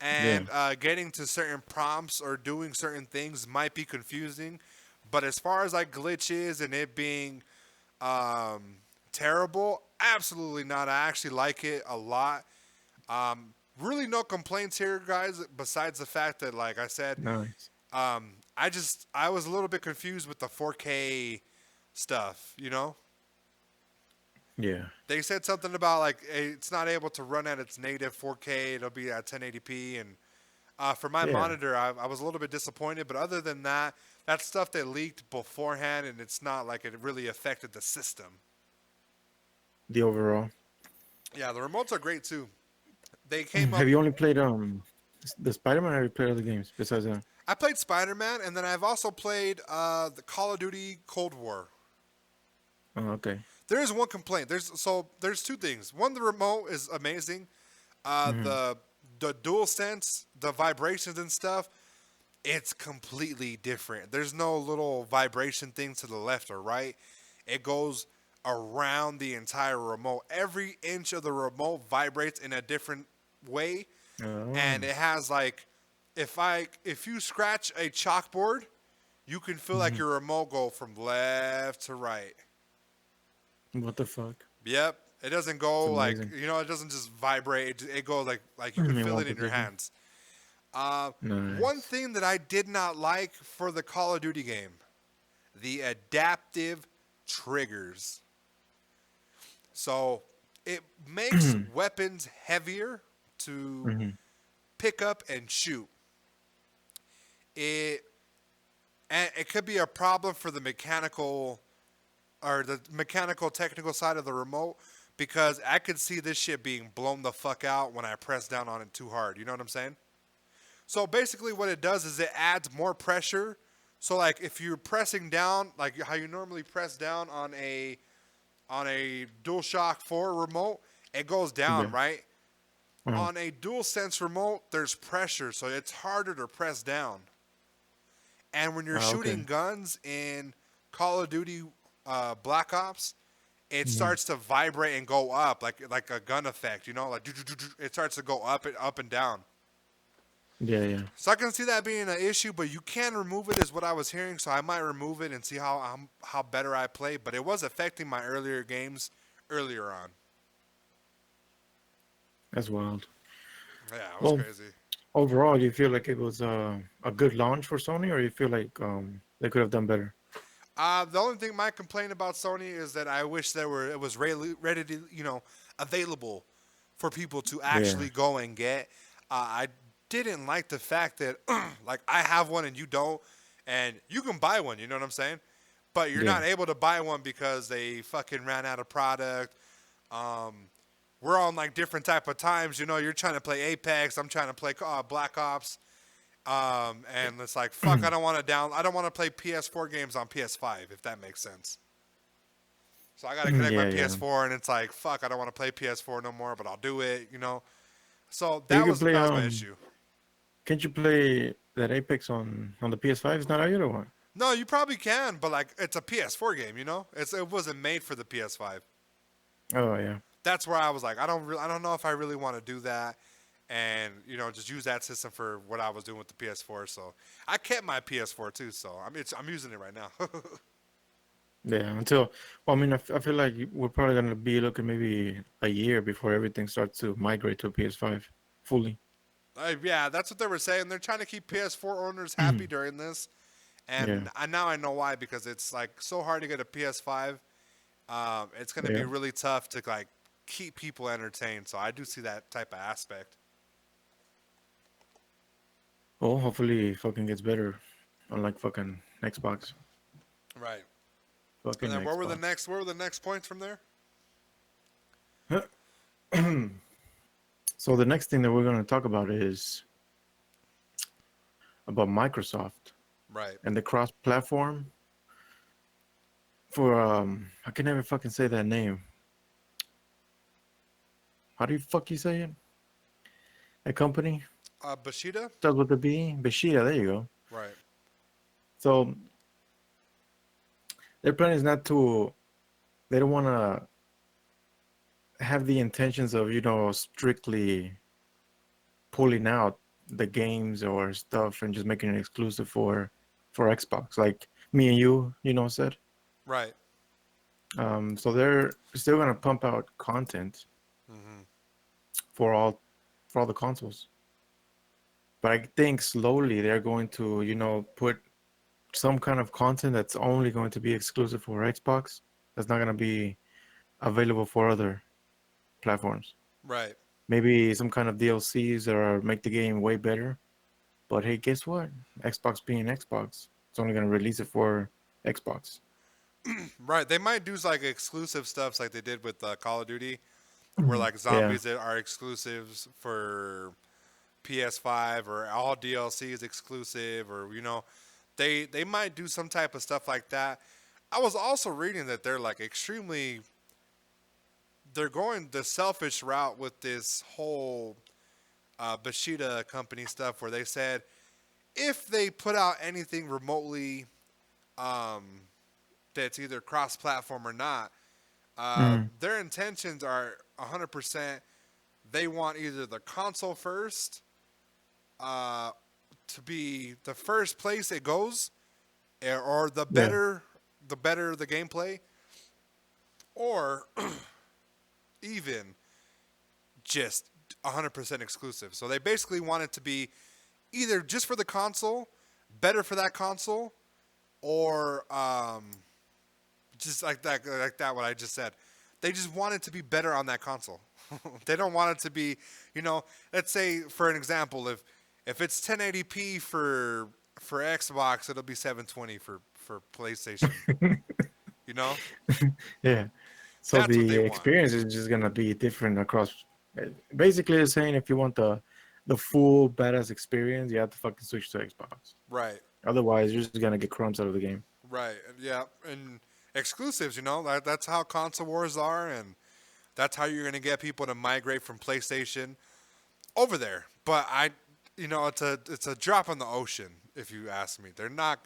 Speaker 2: and getting to certain prompts or doing certain things might be confusing. But as far as like glitches and it being terrible, absolutely not. I actually like it a lot. Really no complaints here, guys, besides the fact that, like I said,
Speaker 3: Nice.
Speaker 2: I was a little bit confused with the 4K stuff,
Speaker 3: Yeah.
Speaker 2: They said something about like it's not able to run at its native 4K. It'll be at 1080p, and for my monitor, I was a little bit disappointed. But other than that, that's stuff that leaked beforehand, and it's not like it really affected the system.
Speaker 3: The overall.
Speaker 2: Yeah, the remotes are great too. They came up.
Speaker 3: Have you only played The Spider-Man, or you played other games besides that?
Speaker 2: I played Spider-Man, and then I've also played the Call of Duty Cold War.
Speaker 3: Oh, okay.
Speaker 2: There is one complaint. There's two things. One, the remote is amazing.
Speaker 3: Mm-hmm.
Speaker 2: The dual sense, the vibrations and stuff, it's completely different. There's no little vibration thing to the left or right. It goes around the entire remote. Every inch of the remote vibrates in a different way,
Speaker 3: Oh.
Speaker 2: and it has like if you scratch a chalkboard, you can feel like
Speaker 3: Mhm.
Speaker 2: your remote go from left to right.
Speaker 3: What the fuck?
Speaker 2: Yep. It doesn't
Speaker 3: It's
Speaker 2: go like
Speaker 3: amazing.
Speaker 2: it doesn't just vibrate. It goes like you can
Speaker 3: In
Speaker 2: feel
Speaker 3: one
Speaker 2: it in your
Speaker 3: position.
Speaker 2: hands. Uh, One
Speaker 3: Nice.
Speaker 2: thing that I did not like for the Call of Duty game, the adaptive triggers. So it makes weapons heavier to
Speaker 3: Hmm.
Speaker 2: pick up and shoot. It and it could be a problem for the mechanical or the mechanical technical side of the remote because I could see this shit being blown the fuck out when I press down on it too hard. You know what I'm saying? So basically, what it does is it adds more pressure. So like if you're pressing down, like how you normally press down on a DualShock 4 remote, it goes down,
Speaker 3: Yeah.
Speaker 2: right?
Speaker 3: Uh-huh.
Speaker 2: On a DualSense remote, there's pressure, so it's harder to press down. And when you're
Speaker 3: Okay.
Speaker 2: shooting guns in Call of Duty Black Ops, it
Speaker 3: Hmm.
Speaker 2: starts to vibrate and go up like a gun effect, you know, like it starts to go up and down.
Speaker 3: Yeah, yeah.
Speaker 2: So I can see that being an issue, but you can remove it, is what I was hearing. So I might remove it and see how better I play. But it was affecting my earlier games earlier on.
Speaker 3: That's wild.
Speaker 2: Yeah, it was
Speaker 3: Well,
Speaker 2: crazy.
Speaker 3: overall, do you feel like it was a good launch for Sony, or you feel like they could have done better?
Speaker 2: The only thing my complaint about Sony is that I wish it was ready to, available for people to
Speaker 3: Yeah.
Speaker 2: actually go and get. I didn't like the fact that like I have one and you don't, and you can buy one. You know what I'm saying? But you're
Speaker 3: Yeah.
Speaker 2: not able to buy one because they fucking ran out of product. Um, we're on like different type of times. You know, you're trying to play Apex. I'm trying to play Black Ops. And it's like, fuck, I don't want to play PS4 games on PS5, if that makes sense. So I got to connect my
Speaker 3: Yeah, yeah.
Speaker 2: PS4, and it's like, fuck, I don't want to play PS4 no more, but I'll do it, you know. So
Speaker 3: But you could play
Speaker 2: that was my issue.
Speaker 3: can't you play that Apex on the PS5? It's not out yet, or what?
Speaker 2: No, you probably can, but like, it's a PS4 game, you know. It wasn't made for the PS5.
Speaker 3: Oh yeah.
Speaker 2: That's where I was like, I don't know if I really want to do that, and just use that system for what I was doing with the PS4. So I kept my PS4 too, so I'm using it right now.
Speaker 3: Yeah, until, well, I mean, I feel like we're probably gonna be looking maybe a year before everything starts to migrate to PS5 fully.
Speaker 2: Yeah, that's what they were saying. They're trying to keep PS4 owners happy during this,
Speaker 3: Yeah,
Speaker 2: and now I know why, because it's like so hard to get a PS5. It's going to be
Speaker 3: yeah.
Speaker 2: really tough to like keep people entertained. So I do see that type of aspect.
Speaker 3: Well, hopefully, it fucking gets better, unlike fucking Xbox.
Speaker 2: Right. And
Speaker 3: Fucking
Speaker 2: then
Speaker 3: Xbox.
Speaker 2: what were the next points from there?
Speaker 3: So the next thing that we're gonna talk about is about Microsoft
Speaker 2: Right.
Speaker 3: and the cross-platform for I can never fucking say that name. How do you say it? A company
Speaker 2: Bashida?
Speaker 3: starts with the B. Beshida. There you go.
Speaker 2: Right.
Speaker 3: So their plan is not to. They don't want to have the intentions of strictly pulling out the games or stuff and just making it exclusive for Xbox, like me and you said.
Speaker 2: Right.
Speaker 3: So they're still gonna pump out content
Speaker 2: Mm-hmm.
Speaker 3: for all the consoles. But I think slowly they're going to, put some kind of content that's only going to be exclusive for Xbox. That's not going to be available for other platforms.
Speaker 2: Right.
Speaker 3: Maybe some kind of DLCs that are make the game way better. But hey, guess what? Xbox being Xbox, it's only going to release it for Xbox.
Speaker 2: Right. They might do like exclusive stuff like they did with Call of Duty, where like
Speaker 3: Yeah.
Speaker 2: zombies that are exclusives for PS5 or all DLC is exclusive, or they might do some type of stuff like that. I was also reading that they're like they're going the selfish route with this whole Bethesda company stuff, where they said if they put out anything remotely that's either cross-platform or not, their intentions are 100%. They want either the console first, to be the first place it goes, or the better the gameplay, or even just 100% exclusive. So they basically want it to be either just for the console, better for that console, or just like that what I just said. They just want it to be better on that console. They don't want it to be, let's say for an example, if it's 1080p for Xbox, it'll be 720 for PlayStation.
Speaker 3: Yeah. So
Speaker 2: That's what they
Speaker 3: the
Speaker 2: want.
Speaker 3: experience is just gonna be different across. Basically, they're saying if you want the full badass experience, you have to fucking switch to Xbox.
Speaker 2: Right.
Speaker 3: Otherwise, you're just gonna get crumbs out of the game.
Speaker 2: Right. Yeah. And exclusives, that's how console wars are, and that's how you're going to get people to migrate from PlayStation over there. But it's a drop in the ocean, if you ask me. They're not,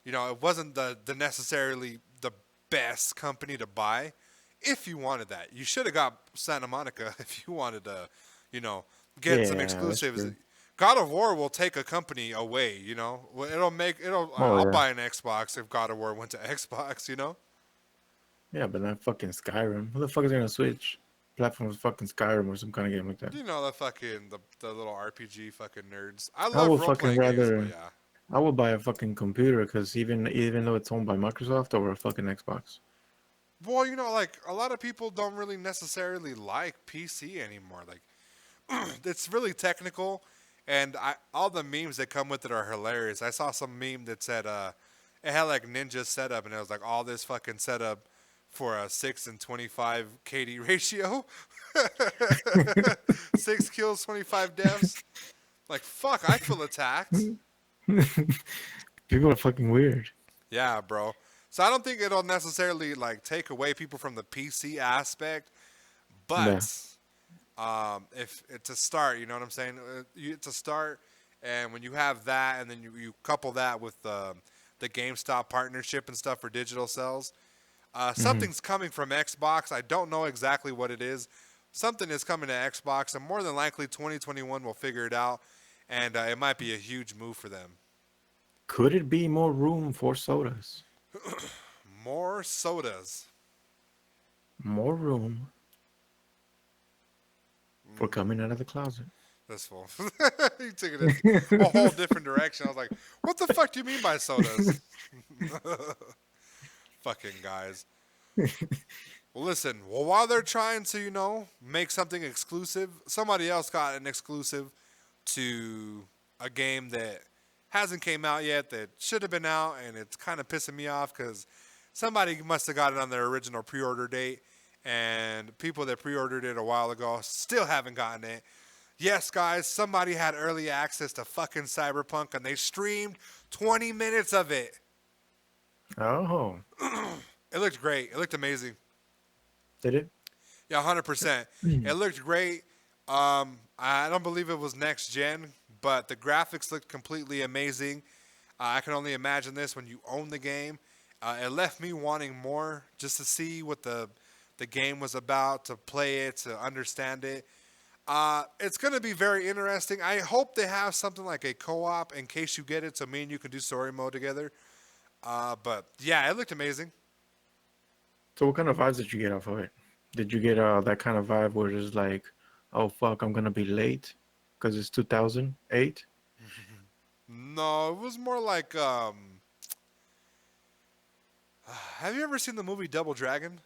Speaker 2: it wasn't the necessarily the best company to buy. If you wanted that, you should have got Santa Monica if you wanted to, get some exclusives. God of War will take a company away, I'll buy an Xbox if God of War went to Xbox,
Speaker 3: Yeah, but not fucking Skyrim. Who the fuck is gonna switch platforms? Fucking Skyrim or some kind of game like that.
Speaker 2: The little RPG fucking nerds. I
Speaker 3: I would
Speaker 2: love role
Speaker 3: fucking
Speaker 2: playing games,
Speaker 3: rather.
Speaker 2: but yeah.
Speaker 3: I would buy a fucking computer because even though it's owned by Microsoft, over a fucking Xbox.
Speaker 2: Well, like a lot of people don't really necessarily like PC anymore. Like, it's really technical, and all the memes that come with it are hilarious. I saw some meme that said it had like Ninja setup, and it was like all this fucking setup for a 6-25 KD ratio. 6 kills, 25 deaths. Like, fuck, I feel attacked.
Speaker 3: People are fucking weird.
Speaker 2: Yeah, bro. So I don't think it'll necessarily like take away people from the PC aspect, but if it's a start, you know what I'm saying? It's a start, and when you have that, and then you couple that with the GameStop partnership and stuff for digital sales, something's coming from Xbox. I don't know exactly what it is. Something is coming to Xbox, and more than likely 2021 will figure it out, and it might be a huge move for them.
Speaker 3: Could it be more room for sodas?
Speaker 2: More sodas.
Speaker 3: More room for coming out of the closet.
Speaker 2: This fool. He took it in a whole different direction. I was like, what the fuck do you mean by sodas? Fucking guys. Well, listen. Well, while they're trying to, make something exclusive, somebody else got an exclusive to a game that hasn't came out yet, that should have been out, and it's kind of pissing me off because somebody must have got it on their original pre-order date, and people that pre-ordered it a while ago still haven't gotten it. Yes, guys, somebody had early access to fucking Cyberpunk, and they streamed 20 minutes of it.
Speaker 3: Oh.
Speaker 2: It looked great. It looked amazing.
Speaker 3: Did it?
Speaker 2: Yeah, 100%. It looked great. I don't believe it was next gen, but the graphics looked completely amazing. I can only imagine this when you own the game. It left me wanting more, just to see what the game was about, to play it, to understand it. It's going to be very interesting. I hope they have something like a co-op in case you get it, so me and you can do story mode together. But yeah, it looked amazing.
Speaker 3: So what kind of vibes did you get off of it? Did you get that kind of vibe where it's like, oh fuck, I'm gonna be late because it's 2008?
Speaker 2: No, it was more like, have you ever seen the movie Double Dragon?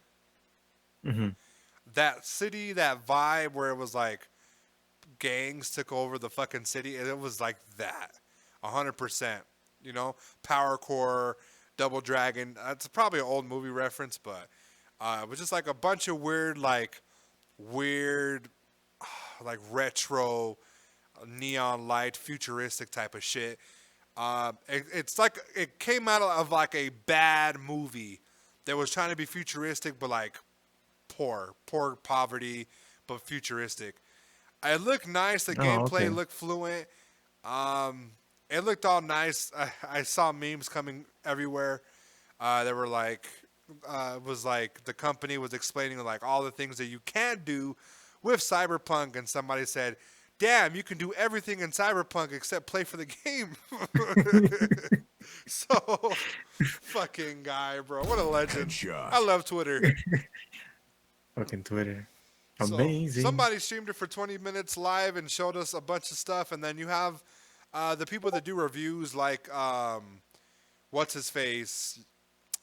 Speaker 3: Mm-hmm.
Speaker 2: That city, that vibe where it was like gangs took over the fucking city. It was like that, 100%. Power Core, Double Dragon. It's probably an old movie reference, but it was just like a bunch of weird, like retro, neon light, futuristic type of shit. It's like it came out of like a bad movie that was trying to be futuristic, but like poor poverty, but futuristic. It looked nice. The
Speaker 3: Oh,
Speaker 2: gameplay
Speaker 3: okay.
Speaker 2: looked fluent. It looked all nice. I saw memes coming everywhere. They were like, it was like the company was explaining like all the things that you can do with Cyberpunk, and somebody said, "Damn, you can do everything in Cyberpunk except play for the game." So, fucking guy, bro, what a legend.
Speaker 1: Headshot.
Speaker 2: I love Twitter.
Speaker 3: Fucking Twitter.
Speaker 2: So
Speaker 3: Amazing.
Speaker 2: somebody streamed it for 20 minutes live and showed us a bunch of stuff, and then you have the people that do reviews like what's his face,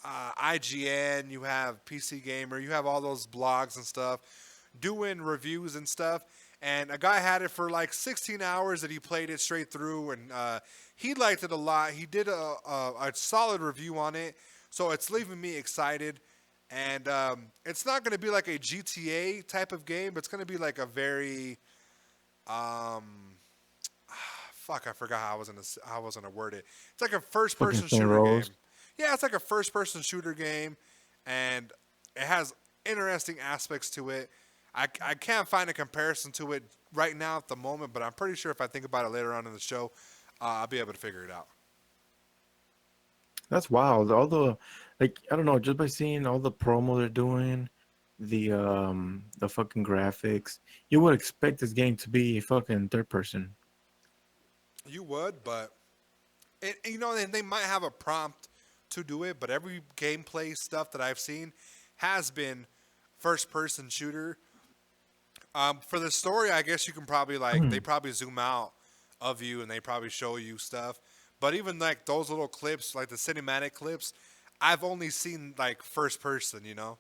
Speaker 2: IGN. You have PC Gamer. You have all those blogs and stuff doing reviews and stuff. And a guy had it for like 16 hours that he played it straight through, and he liked it a lot. He did a solid review on it, so it's leaving me excited. And it's not going to be like a GTA type of game, but it's going to be like a very, fuck, I forgot how I was gonna word it. It's like a first-person
Speaker 3: Fucking
Speaker 2: shooter
Speaker 3: Rose.
Speaker 2: game. Yeah, it's like a first-person shooter game, and it has interesting aspects to it. I can't find a comparison to it right now at the moment, but I'm pretty sure if I think about it later on in the show, I'll be able to figure it out.
Speaker 3: That's wild. All the, like, I don't know, just by seeing all the promo they're doing, the fucking graphics, you would expect this game to be fucking third person.
Speaker 2: You would, but you know, they might have a prompt to do it, but every gameplay stuff that I've seen has been first-person shooter. For the story, I guess you can probably like they probably zoom out of you and they probably show you stuff. But even like those little clips, like the cinematic clips, I've only seen like first person, you know.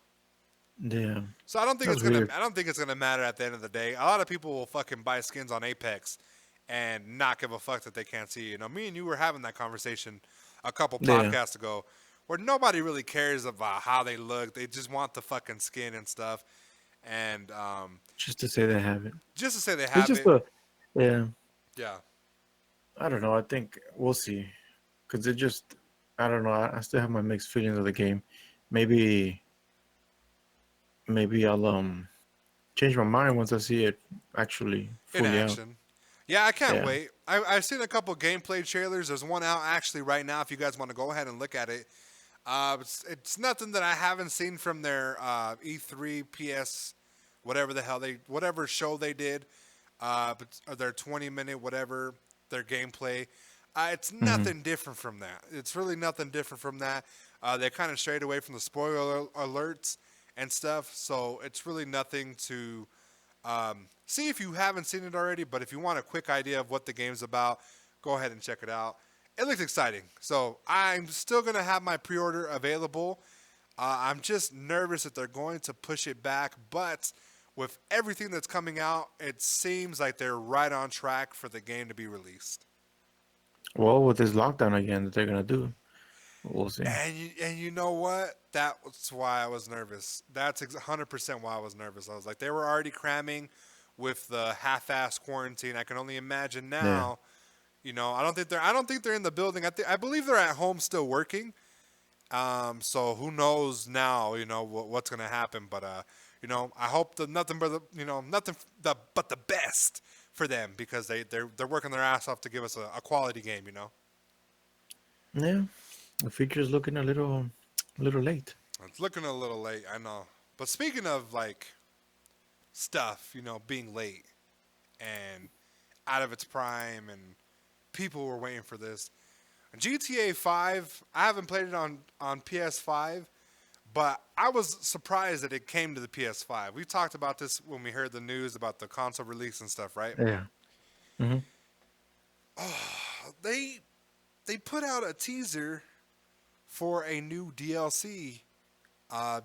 Speaker 3: Yeah.
Speaker 2: So I don't think
Speaker 3: That's
Speaker 2: it's gonna.
Speaker 3: weird.
Speaker 2: I don't think it's gonna matter at the end of the day. A lot of people will fucking buy skins on Apex and not give a fuck that they can't see. You know, me and you were having that conversation a couple
Speaker 3: Yeah.
Speaker 2: podcasts ago, where nobody really cares about how they look. They just want the fucking skin and stuff. And
Speaker 3: Just to say they have it.
Speaker 2: just to say they
Speaker 3: It's
Speaker 2: have
Speaker 3: just
Speaker 2: it,
Speaker 3: yeah.
Speaker 2: yeah.
Speaker 3: I don't know. I think we'll see. Because it just, I don't know. I still have my mixed feelings of the game. Maybe I'll change my mind once I see it actually
Speaker 2: In
Speaker 3: fully out.
Speaker 2: action. Yeah, I can't
Speaker 3: Yeah.
Speaker 2: wait. I've seen a couple gameplay trailers. There's one out actually right now. If you guys want to go ahead and look at it, it's nothing that I haven't seen from their E3 PS, whatever the hell whatever show they did, but or their 20-minute whatever their gameplay. It's nothing different from that. It's really nothing different from that. They kind of strayed away from the spoiler alerts and stuff, so it's really nothing to see if you haven't seen it already. But if you want a quick idea of what the game's about, go ahead and check it out. It looks exciting, so I'm still gonna have my pre-order available. I'm just nervous that they're going to push it back, but with everything that's coming out, it seems like they're right on track for the game to be released.
Speaker 3: Well, with this lockdown again that they're gonna do, we'll see.
Speaker 2: And you know what? That's why I was nervous. That's 100% why I was nervous. I was like, they were already cramming with the half-ass quarantine. I can only imagine now. You know, I don't think they're in the building. I believe they're at home still working. So who knows now? You know what's gonna happen. But you know, I hope that nothing but the best for them, because they're working their ass off to give us a quality game. You know.
Speaker 3: Yeah, the feature's looking a little late.
Speaker 2: It's looking a little late, I know. But speaking of like stuff, you know, being late and out of its prime, and people were waiting for this. GTA 5, I haven't played it on PS5, but I was surprised that it came to the PS5. We talked about this when we heard the news about the console release and stuff, right?
Speaker 3: Yeah. Mm-hmm.
Speaker 2: They put out a teaser for a new DLC.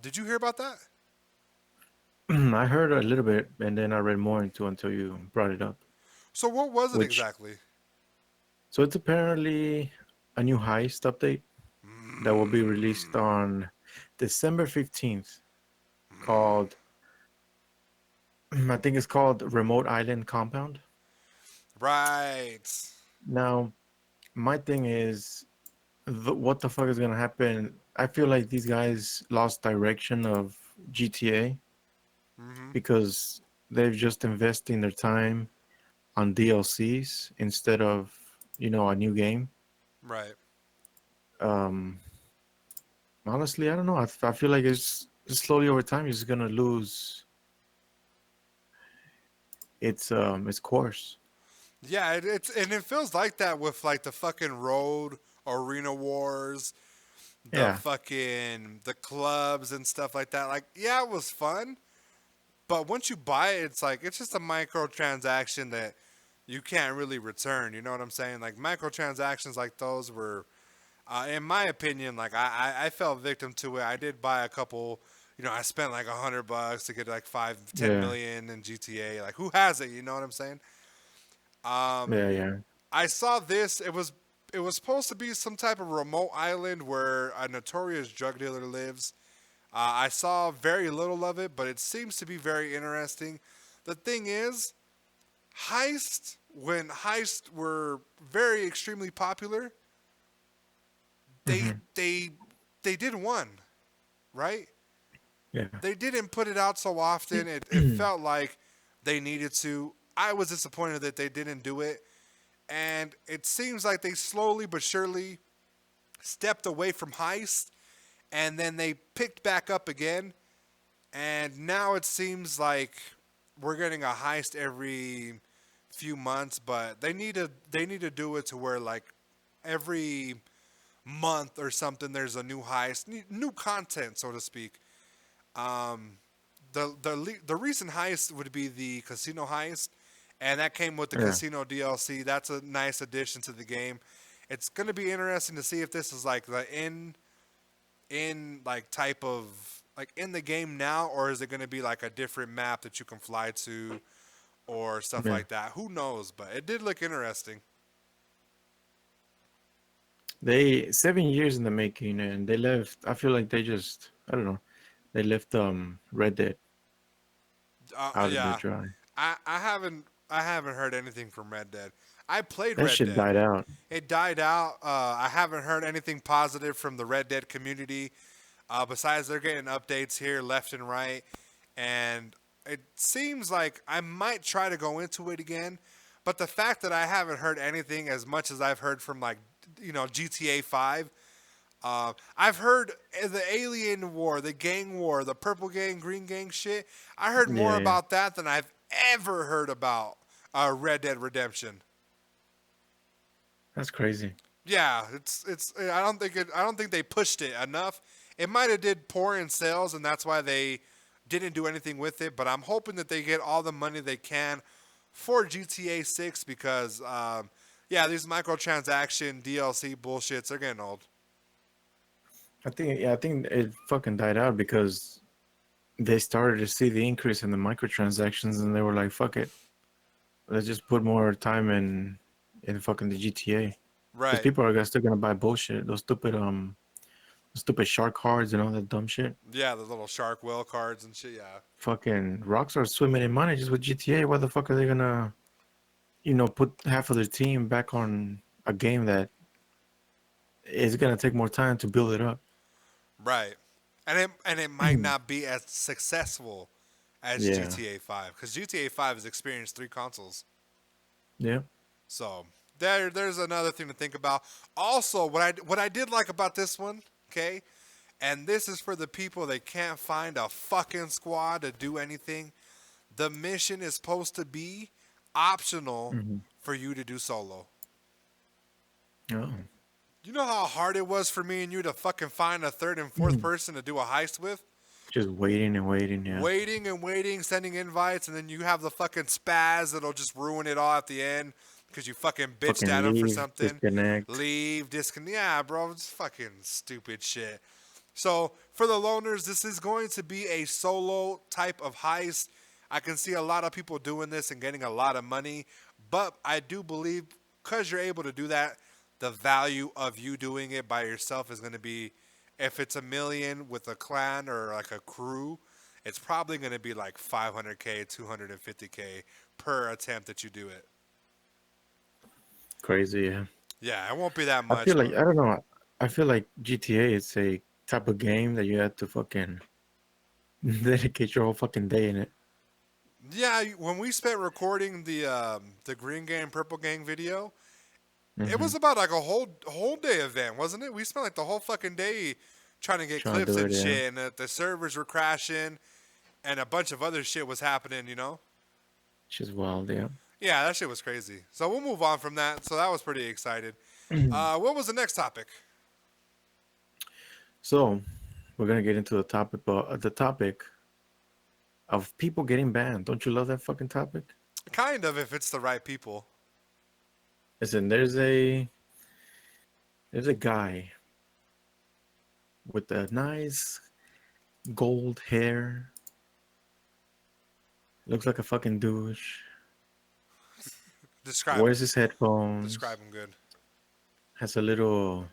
Speaker 2: Did you hear about that?
Speaker 3: I heard a little bit, and then I read more into until you brought it up.
Speaker 2: So what was it
Speaker 3: Which-
Speaker 2: exactly?
Speaker 3: So it's apparently a new heist update that will be released on December 15th, called, I think it's called Remote Island Compound.
Speaker 2: Right.
Speaker 3: Now, my thing is, what the fuck is gonna happen? I feel like these guys lost direction of GTA
Speaker 2: Mm-hmm.
Speaker 3: because they've just investing their time on DLCs instead of a new game.
Speaker 2: Right.
Speaker 3: Um, Honestly, I don't know. I feel like it's just slowly over time, you're just gonna lose its course.
Speaker 2: Yeah, it feels like that with like the fucking road arena wars,
Speaker 3: Yeah,
Speaker 2: the clubs and stuff like that. Like, yeah, it was fun, but once you buy it, it's just a microtransaction that you can't really return. You know what I'm saying? Like microtransactions like those were, in my opinion, like I fell victim to it. I did buy a couple. I spent like $100 to get like 5-10 million in GTA. Like, who has it? You know what I'm saying? Um,
Speaker 3: yeah.
Speaker 2: I saw this. It was supposed to be some type of remote island where a notorious drug dealer lives. I saw very little of it, but it seems to be very interesting. The thing is, when heists were very extremely popular, they
Speaker 3: Hmm.
Speaker 2: they they did one, right?
Speaker 3: Yeah.
Speaker 2: They didn't put it out so often. It felt like they needed to. I was disappointed that they didn't do it. And it seems like they slowly but surely stepped away from heist, and then they picked back up again. And now it seems like we're getting a heist every few months, but they need to do it to where like every month or something there's a new heist, new content, so to speak. Um, the recent heist would be the casino heist, and that came with the
Speaker 3: Yeah.
Speaker 2: casino DLC. That's a nice addition to the game. It's gonna be interesting to see if this is like the in like type of like in the game now, or is it gonna be like a different map that you can fly to or stuff
Speaker 3: Yeah.
Speaker 2: like that? Who knows? But it did look interesting.
Speaker 3: They 7 years in the making, and they left. I feel like they just, I don't know. They left Red Dead out of the
Speaker 2: Yeah,
Speaker 3: dry.
Speaker 2: I haven't heard anything from Red Dead. I played
Speaker 3: That
Speaker 2: Red
Speaker 3: shit
Speaker 2: Dead.
Speaker 3: died out.
Speaker 2: It died out. I haven't heard anything positive from the Red Dead community. Besides, they're getting updates here left and right, and it seems like I might try to go into it again. But the fact that I haven't heard anything as much as I've heard from like GTA 5, I've heard the Alien War, the Gang War, the Purple Gang, Green Gang shit. I heard more
Speaker 3: Yeah, yeah.
Speaker 2: about that than I've ever heard about Red Dead Redemption.
Speaker 3: That's crazy.
Speaker 2: Yeah, it's. I don't think they pushed it enough. It might have did poor in sales, and that's why they didn't do anything with it. But I'm hoping that they get all the money they can for GTA 6 because, yeah, these microtransaction DLC bullshits are getting old.
Speaker 3: I think it fucking died out because they started to see the increase in the microtransactions, and they were like, "Fuck it, let's just put more time in fucking the GTA." Because
Speaker 2: Right.
Speaker 3: people are still gonna buy bullshit, those stupid shark cards and all that dumb shit.
Speaker 2: Yeah, the little shark whale cards and shit. Yeah.
Speaker 3: Fucking rocks are swimming in money just with GTA. Why the fuck are they gonna, put half of their team back on a game that is gonna take more time to build it up?
Speaker 2: Right. And it might not be as successful as
Speaker 3: Yeah,
Speaker 2: GTA 5 because GTA 5 has experienced 3 consoles.
Speaker 3: yeah,
Speaker 2: So there's another thing to think about. Also, what I did like about this one, okay, and this is for the people that can't find a fucking squad to do anything. The mission is supposed to be optional
Speaker 3: hmm
Speaker 2: for you to do solo.
Speaker 3: oh,
Speaker 2: You know how hard it was for me and you to fucking find a third and fourth person to do a heist with?
Speaker 3: just waiting and waiting. Yeah,
Speaker 2: Waiting and waiting, sending invites, and then you have the fucking spaz that'll just ruin it all at the end because you fucking bitched
Speaker 3: fucking
Speaker 2: at him for
Speaker 3: leave,
Speaker 2: something.
Speaker 3: disconnect.
Speaker 2: Leave, disconnect. Yeah, bro, it's fucking stupid shit. So for the loners, this is going to be a solo type of heist. I can see a lot of people doing this and getting a lot of money, but I do believe because you're able to do that, the value of you doing it by yourself is going to be, if it's 1 million with a clan or like a crew, it's probably going to be like 500K, 250K per attempt that you do it.
Speaker 3: Crazy. Yeah.
Speaker 2: Yeah, it won't be that
Speaker 3: I
Speaker 2: much.
Speaker 3: feel like
Speaker 2: But
Speaker 3: I don't know. I feel like GTA is a type of game that you have to fucking dedicate your whole fucking day in it.
Speaker 2: yeah, when we spent recording the Green Gang Purple Gang video, it was about like a whole day event, wasn't it? We spent like the whole fucking day trying to get
Speaker 3: Trying to
Speaker 2: clips
Speaker 3: do
Speaker 2: and
Speaker 3: it. Yeah.
Speaker 2: shit, and the servers were crashing, and a bunch of other shit was happening. You know?
Speaker 3: She's wild. Yeah.
Speaker 2: Yeah, that shit was crazy. So we'll move on from that. So that was pretty excited. What was the next topic?
Speaker 3: So we're gonna get into the topic, the topic of people getting banned. Don't you love that fucking topic?
Speaker 2: Kind of, if it's the right people.
Speaker 3: Listen, there's a guy with a nice gold hair. Looks like a fucking douche.
Speaker 2: Describe
Speaker 3: Wears
Speaker 2: him.
Speaker 3: his headphones.
Speaker 2: Describe him good.
Speaker 3: Has a little.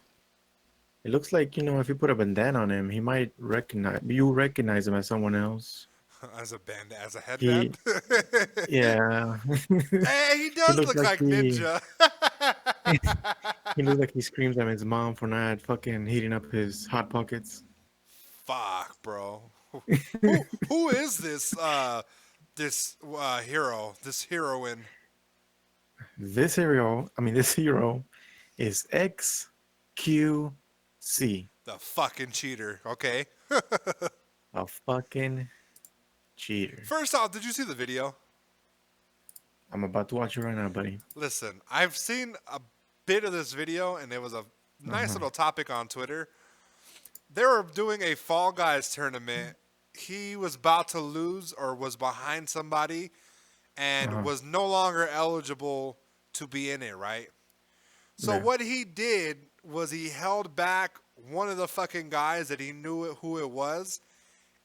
Speaker 3: It looks like, if you put a bandana on him, he might recognize him as someone else.
Speaker 2: As a band, as a
Speaker 3: He,
Speaker 2: headband.
Speaker 3: yeah.
Speaker 2: Hey, he
Speaker 3: He
Speaker 2: does
Speaker 3: looks
Speaker 2: look like Ninja.
Speaker 3: he looks like he screams at his mom for not fucking heating up his hot pockets.
Speaker 2: Fuck, bro. Who is this hero? This heroine?
Speaker 3: This hero is XQC.
Speaker 2: The fucking cheater. Okay.
Speaker 3: A fucking cheater.
Speaker 2: First off, did you see the video?
Speaker 3: I'm about to watch it right now, buddy.
Speaker 2: Listen, I've seen a bit of this video, and it was a nice little topic on Twitter. They were doing a Fall Guys tournament. He was about to lose or was behind somebody and was no longer eligible to be in it, right? So
Speaker 3: Yeah.
Speaker 2: what he did was he held back one of the fucking guys that he knew who it was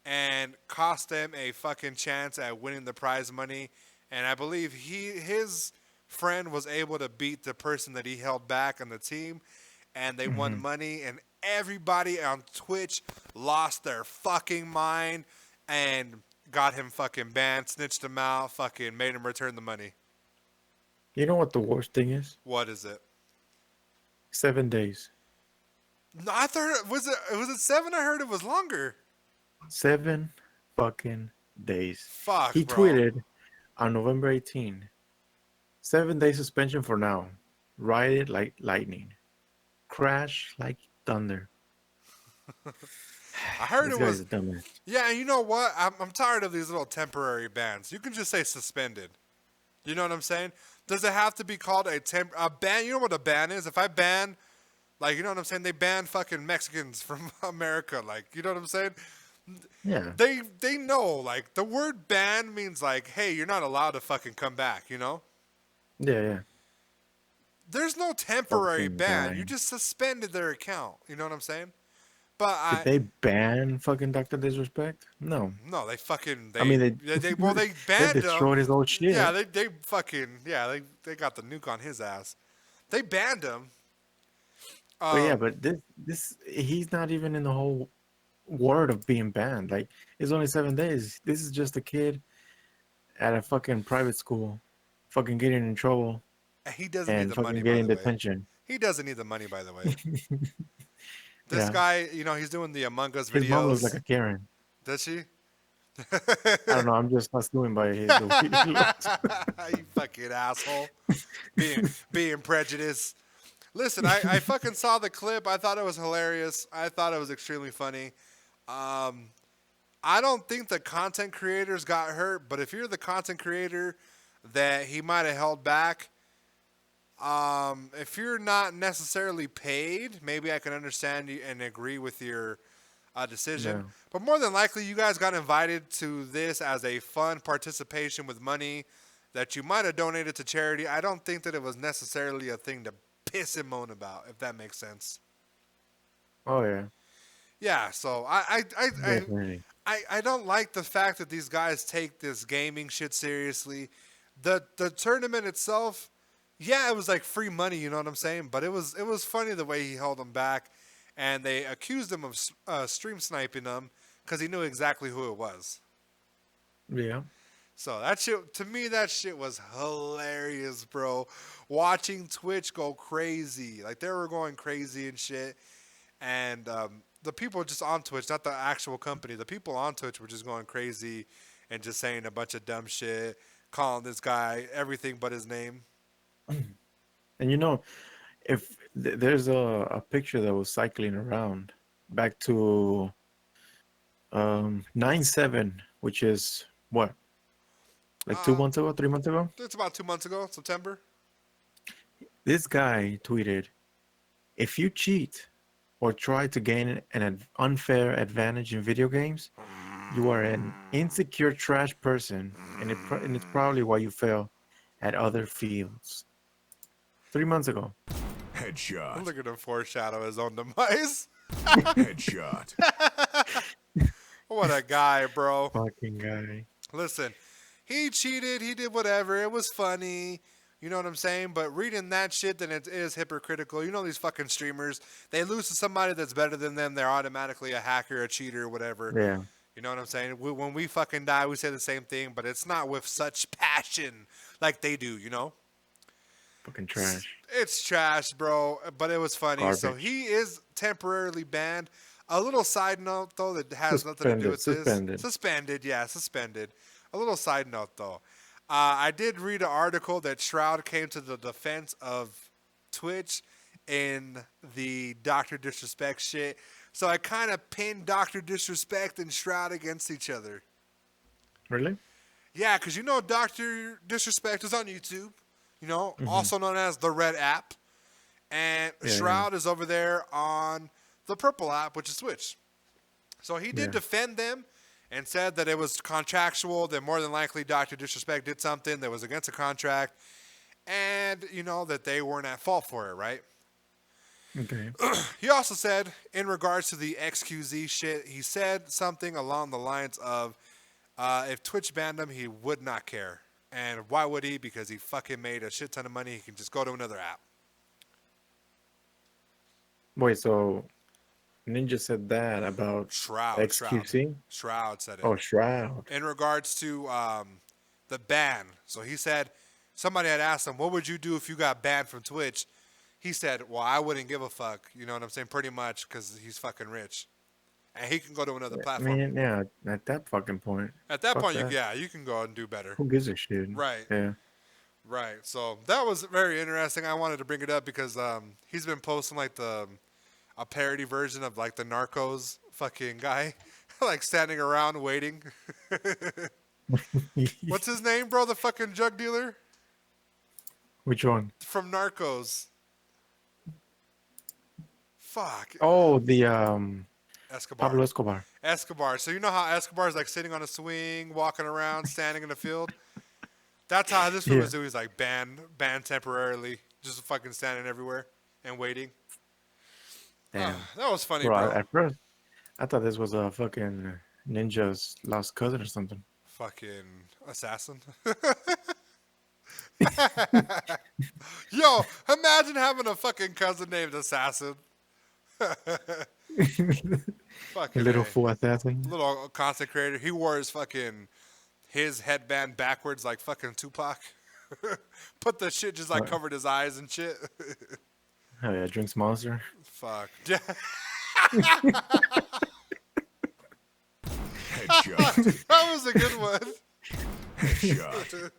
Speaker 2: and cost them a fucking chance at winning the prize money. And I believe his friend was able to beat the person that he held back on the team, and they won money, and everybody on Twitch lost their fucking mind and got him fucking banned, snitched him out, fucking made him return the money.
Speaker 3: You know what the worst thing is?
Speaker 2: What is it?
Speaker 3: 7 days.
Speaker 2: No, I thought was it 7? I heard it was longer.
Speaker 3: 7 fucking days.
Speaker 2: Fuck,
Speaker 3: He
Speaker 2: bro.
Speaker 3: tweeted on November 18. 7-day suspension for now. Ride it like lightning. Crash like thunder.
Speaker 2: I heard
Speaker 3: This
Speaker 2: it
Speaker 3: guy's
Speaker 2: was.
Speaker 3: a dumbass.
Speaker 2: Yeah, and you know what? I'm tired of these little temporary bans. You can just say suspended. You know what I'm saying? Does it have to be called a ban? You know what a ban is? If I ban, like, you know what I'm saying? They ban fucking Mexicans from America. Like, you know what I'm saying?
Speaker 3: Yeah.
Speaker 2: They know, like, the word ban means, like, hey, you're not allowed to fucking come back, you know?
Speaker 3: Yeah.
Speaker 2: There's no temporary
Speaker 3: Fucking
Speaker 2: ban.
Speaker 3: ban.
Speaker 2: You just suspended their account. You know what I'm saying? But
Speaker 3: Did they ban fucking Dr. Disrespect? No.
Speaker 2: no, they fucking
Speaker 3: I mean,
Speaker 2: they
Speaker 3: they
Speaker 2: they
Speaker 3: they
Speaker 2: banned him.
Speaker 3: destroyed his old shit.
Speaker 2: Yeah, they fucking they got the nuke on his ass. They banned him.
Speaker 3: But this he's not even in the whole word of being banned. Like, it's only 7 days. This is just a kid at a fucking private school, fucking getting in trouble
Speaker 2: He doesn't need
Speaker 3: and
Speaker 2: the
Speaker 3: fucking
Speaker 2: money, by
Speaker 3: getting
Speaker 2: the way.
Speaker 3: detention.
Speaker 2: He doesn't need the money, by the way. This
Speaker 3: Yeah.
Speaker 2: guy, you know, he's doing the Among Us
Speaker 3: His mom
Speaker 2: videos.
Speaker 3: looks like a Karen.
Speaker 2: Does she?
Speaker 3: I don't know. I'm just assuming by the way he looks.
Speaker 2: You fucking asshole. Being prejudiced. Listen, I fucking saw the clip. I thought it was hilarious. I thought it was extremely funny. I don't think the content creators got hurt, but if you're the content creator that he might have held back, if you're not necessarily paid, maybe I can understand you and agree with your decision.
Speaker 3: Yeah.
Speaker 2: But more than likely, you guys got invited to this as a fun participation with money that you might have donated to charity. I don't think that it was necessarily a thing to piss and moan about, if that makes sense.
Speaker 3: Oh yeah.
Speaker 2: Yeah, so
Speaker 3: Definitely.
Speaker 2: I don't like the fact that these guys take this gaming shit seriously. The tournament itself, yeah, it was like free money, you know what I'm saying? But it was funny the way he held them back, and they accused him of stream sniping them because he knew exactly who it was.
Speaker 3: Yeah.
Speaker 2: So that shit, to me, that shit was hilarious, bro. Watching Twitch go crazy, like they were going crazy and shit, and the people just on Twitch, not the actual company, the people on Twitch were just going crazy and just saying a bunch of dumb shit, calling this guy everything but his name.
Speaker 3: And if there's a picture that was cycling around back to 9/7, which is what, like 2 months ago, 3 months ago.
Speaker 2: It's about 2 months ago, September.
Speaker 3: This guy tweeted, "If you cheat or try to gain an unfair advantage in video games, you are an insecure trash person, and it's probably why you fail at other fields." 3 months ago.
Speaker 1: Headshot.
Speaker 2: Look at him foreshadow his own demise.
Speaker 1: Headshot.
Speaker 2: What a guy, bro.
Speaker 3: Fucking guy.
Speaker 2: Listen, he cheated, he did whatever, it was funny, you know what I'm saying? But reading that shit, then it is hypocritical. You know these fucking streamers, they lose to somebody that's better than them, they're automatically a hacker, a cheater, whatever.
Speaker 3: Yeah.
Speaker 2: You know what I'm saying? When we fucking die, we say the same thing, but it's not with such passion like they do, you know?
Speaker 3: Fucking trash.
Speaker 2: It's trash, bro, but it was funny. So
Speaker 3: Garbage.
Speaker 2: he is temporarily banned. A little side note, though, that has nothing to do with
Speaker 3: Suspended.
Speaker 2: this. Suspended. A little side note, though. I did read an article that Shroud came to the defense of Twitch in the Dr. Disrespect shit. So I kind of pinned Dr. Disrespect and Shroud against each other.
Speaker 3: Really?
Speaker 2: Yeah, because Dr. Disrespect is on YouTube, also known as the Red app. And Shroud is over there on the Purple app, which is Twitch. So he did defend them and said that it was contractual, that more than likely Dr. Disrespect did something that was against a contract, and, that they weren't at fault for it, right?
Speaker 3: Okay.
Speaker 2: He also said, in regards to the XQZ shit, he said something along the lines of, if Twitch banned him, he would not care. And why would he? Because he fucking made a shit ton of money. He can just go to another app.
Speaker 3: Wait, so Ninja said that about
Speaker 2: Shroud.
Speaker 3: XQC?
Speaker 2: Shroud said it.
Speaker 3: Oh, Shroud.
Speaker 2: In regards to the ban. So he said, somebody had asked him, what would you do if you got banned from Twitch? He said, well, I wouldn't give a fuck. You know what I'm saying? Pretty much, because he's fucking rich. And he can go to another platform.
Speaker 3: I mean, yeah, at that fucking point.
Speaker 2: At that
Speaker 3: fuck
Speaker 2: point,
Speaker 3: that.
Speaker 2: you can go and do better.
Speaker 3: Who gives a shit?
Speaker 2: Right.
Speaker 3: Yeah.
Speaker 2: Right. So that was very interesting. I wanted to bring it up because he's been posting like a parody version of like the Narcos fucking guy, like standing around waiting. What's his name, bro? The fucking drug dealer
Speaker 3: Which one?
Speaker 2: from Narcos. Fuck.
Speaker 3: Oh, the
Speaker 2: Escobar.
Speaker 3: Pablo Escobar.
Speaker 2: Escobar. So you know how Escobar is like sitting on a swing, walking around, standing in the field? That's how this one was doing. He's like banned temporarily, just fucking standing everywhere and waiting.
Speaker 3: Damn.
Speaker 2: That was funny, bro.
Speaker 3: At first, I thought this was a fucking Ninja's lost cousin or something.
Speaker 2: Fucking assassin. Yo, imagine having a fucking cousin named Assassin. Fucking
Speaker 3: Little
Speaker 2: A.
Speaker 3: fool assassin.
Speaker 2: Little content creator. He wore his headband backwards like fucking Tupac. Put the shit just like covered his eyes and shit.
Speaker 3: Oh yeah, drinks Monster.
Speaker 2: Fuck.
Speaker 1: Headshot.
Speaker 2: That was a good one.
Speaker 1: Headshot.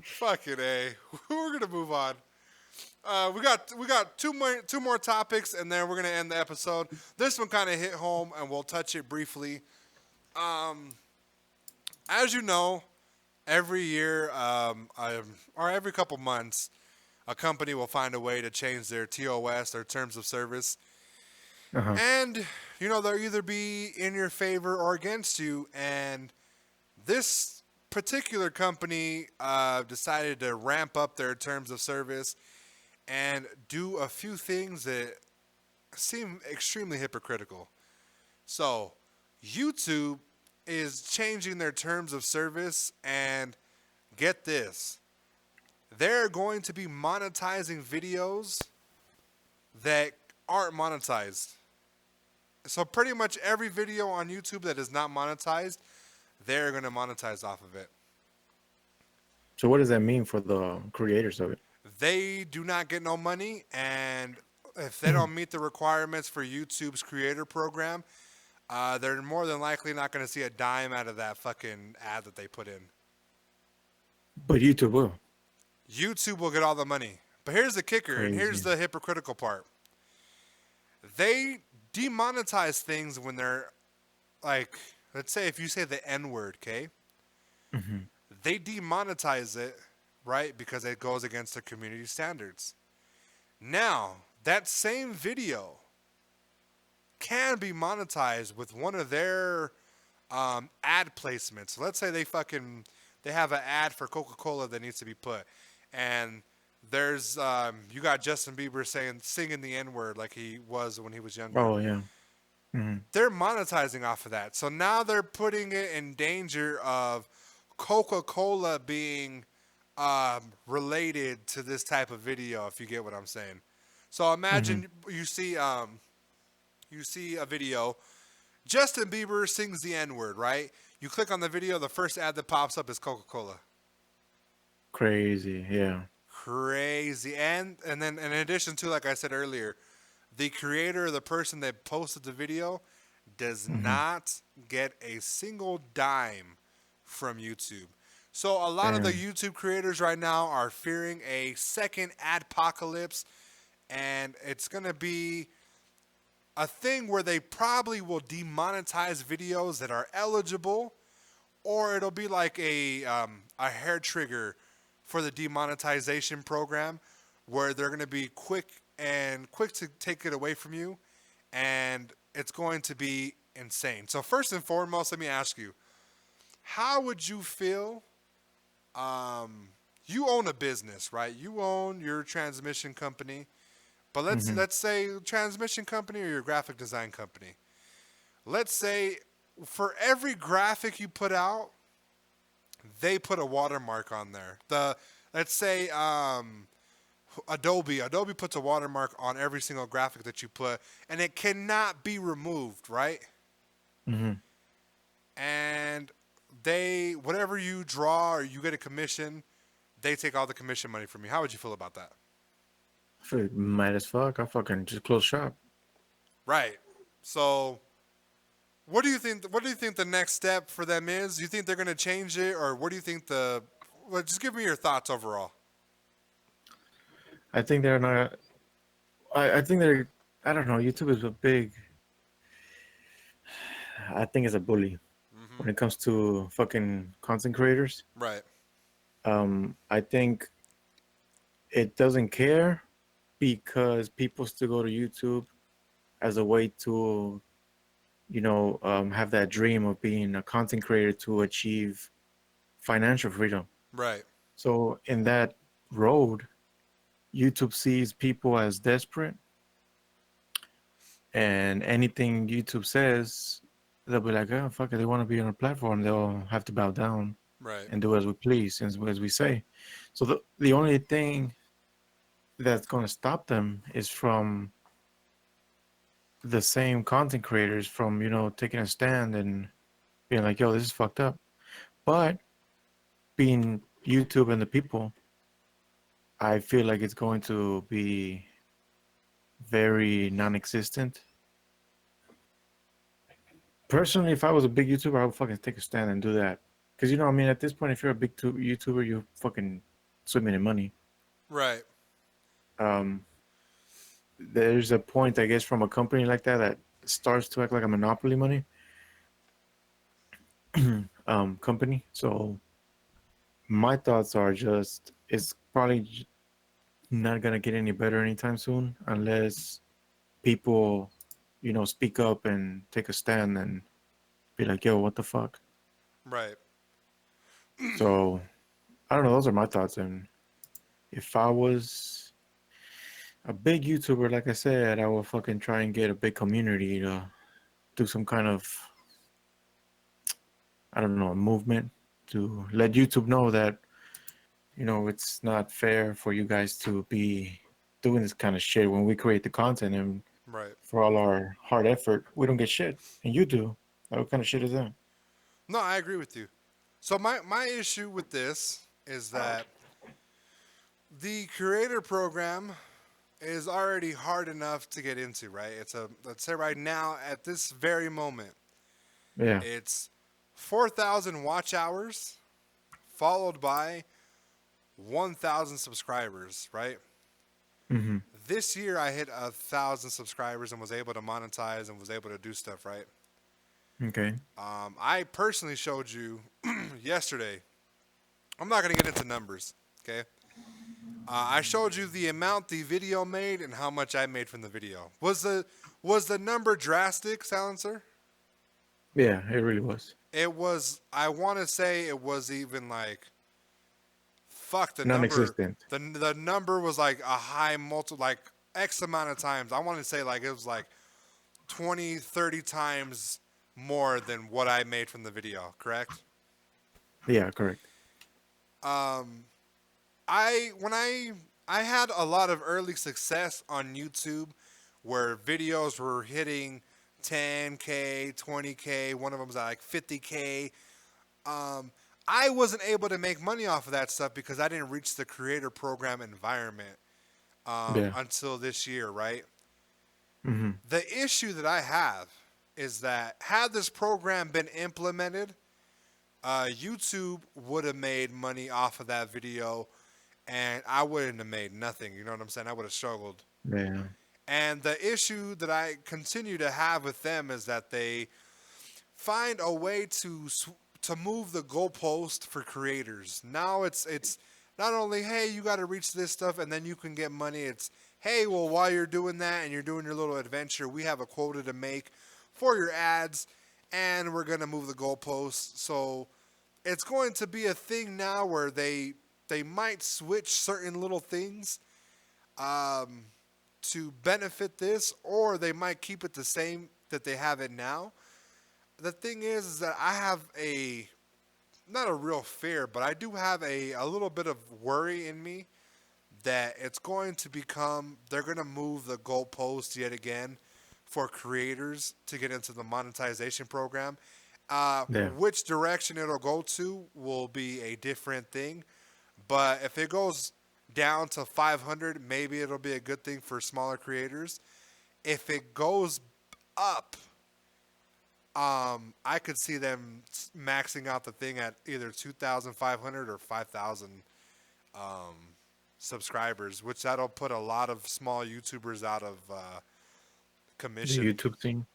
Speaker 2: Fucking A. We're gonna move on. We got two more topics, and then we're gonna end the episode. This one kind of hit home, and we'll touch it briefly. As you know, every year, or every couple months, a company will find a way to change their TOS, their terms of service, and they'll either be in your favor or against you. And this particular company decided to ramp up their terms of service and do a few things that seem extremely hypocritical. So, YouTube is changing their terms of service, and get this, they're going to be monetizing videos that aren't monetized. So pretty much every video on YouTube that is not monetized, they're going to monetize off of it.
Speaker 3: So what does that mean for the creators of it?
Speaker 2: They do not get no money, and if they don't meet the requirements for YouTube's creator program, they're more than likely not going to see a dime out of that fucking ad that they put in.
Speaker 3: But YouTube will.
Speaker 2: YouTube will get all the money. But here's the kicker, and here's the hypocritical part. They demonetize things when they're like, let's say if you say the N-word, okay? They demonetize it, right? Because it goes against the community standards. Now, that same video can be monetized with one of their ad placements. Let's say they have an ad for Coca-Cola that needs to be put, and there's you got Justin Bieber singing the N-word like he was when he was younger.
Speaker 3: Oh yeah.
Speaker 2: They're monetizing off of that. So now they're putting it in danger of Coca-Cola being related to this type of video, if you get what I'm saying. So imagine you see a video, Justin Bieber sings the N-word, right? You click on the video, the first ad that pops up is Coca-Cola.
Speaker 3: Crazy, yeah.
Speaker 2: Crazy. And then in addition to, like I said earlier, the creator, the person that posted the video, does not get a single dime from YouTube. So a lot of the YouTube creators right now are fearing a second adpocalypse, and it's going to be a thing where they probably will demonetize videos that are eligible, or it'll be like a hair trigger for the demonetization program, where they're going to be quick to take it away from you, and it's going to be insane. So first and foremost, let me ask you, how would you feel? You own a business, right? You own your transmission company, but let's say transmission company or your graphic design company. Let's say for every graphic you put out, they put a watermark on there. Let's say Adobe puts a watermark on every single graphic that you put, and it cannot be removed, right? And whatever you draw or you get a commission, they take all the commission money from you. How would you feel about that?
Speaker 3: I feel mad as fuck. I fucking just close shop.
Speaker 2: Right. So, what do you think the next step for them is? Do you think they're going to change it, or what do you think well, just give me your thoughts overall.
Speaker 3: I think they're not. I think they're. I don't know. YouTube is a big. I think it's a bully when it comes to fucking content creators.
Speaker 2: Right.
Speaker 3: I think it doesn't care because people still go to YouTube as a way to, have that dream of being a content creator to achieve financial freedom.
Speaker 2: Right.
Speaker 3: So in that road, YouTube sees people as desperate, and anything YouTube says, they'll be like, oh, fuck it, they want to be on a platform, they'll have to bow down and do as we please, as we say. So the only thing that's going to stop them is from the same content creators from, taking a stand and being like, yo, this is fucked up. But being YouTube and the people, I feel like it's going to be very non-existent. Personally, if I was a big YouTuber, I would fucking take a stand and do that. Because, at this point, if you're a big YouTuber, you're fucking swimming in money.
Speaker 2: Right.
Speaker 3: There's a point, I guess, from a company like that starts to act like a monopoly money company. So my thoughts are just, it's probably not going to get any better anytime soon unless people, speak up and take a stand and be like, yo, what the fuck?
Speaker 2: Right.
Speaker 3: So, I don't know. Those are my thoughts. And if I was a big YouTuber, like I said, I would fucking try and get a big community to do some kind of, I don't know, movement to let YouTube know that, it's not fair for you guys to be doing this kind of shit when we create the content, and
Speaker 2: Right.
Speaker 3: for all our hard effort, we don't get shit, and you do. What kind of shit is that?
Speaker 2: No, I agree with you. So my issue with this is that the creator program is already hard enough to get into, right? Let's say right now at this very moment,
Speaker 3: Yeah.
Speaker 2: it's 4,000 watch hours followed by 1,000 subscribers, right?
Speaker 3: Mm-hmm.
Speaker 2: This year I hit 1,000 subscribers and was able to monetize and was able to do stuff, right?
Speaker 3: Okay.
Speaker 2: I personally showed you yesterday. I'm not going to get into numbers, okay? I showed you the amount the video made and how much I made from the video. Was the number drastic, Silencer?
Speaker 3: Yeah, it really was.
Speaker 2: It was. I want to say it was even like, fuck the number.
Speaker 3: Non-existent.
Speaker 2: The number was like a high like X amount of times. I want to say like it was like 20, 30 times more than what I made from the video. Correct?
Speaker 3: Yeah, correct.
Speaker 2: I had a lot of early success on YouTube where videos were hitting 10K, 20K. One of them was at like 50K. I wasn't able to make money off of that stuff because I didn't reach the creator program environment until this year, right?
Speaker 3: Mm-hmm.
Speaker 2: The issue that I have is that had this program been implemented, YouTube would have made money off of that video, and I wouldn't have made nothing. You know what I'm saying? I would have struggled.
Speaker 3: Yeah.
Speaker 2: And the issue that I continue to have with them is that they find a way to move the goalpost for creators. Now it's not only, hey, you got to reach this stuff and then you can get money. It's, hey, well, while you're doing that and you're doing your little adventure, we have a quota to make for your ads, and we're going to move the goalposts. So it's going to be a thing now where they might switch certain little things to benefit this, or they might keep it the same that they have it now. The thing is that I have not a real fear, but I do have a little bit of worry in me that it's going to become, they're going to move the goalpost yet again for creators to get into the monetization program. Which direction it'll go to will be a different thing. But if it goes down to 500, maybe it'll be a good thing for smaller creators. If it goes up, I could see them maxing out the thing at either 2,500 or 5,000 subscribers, which that'll put a lot of small YouTubers out of commission.
Speaker 3: The YouTube thing.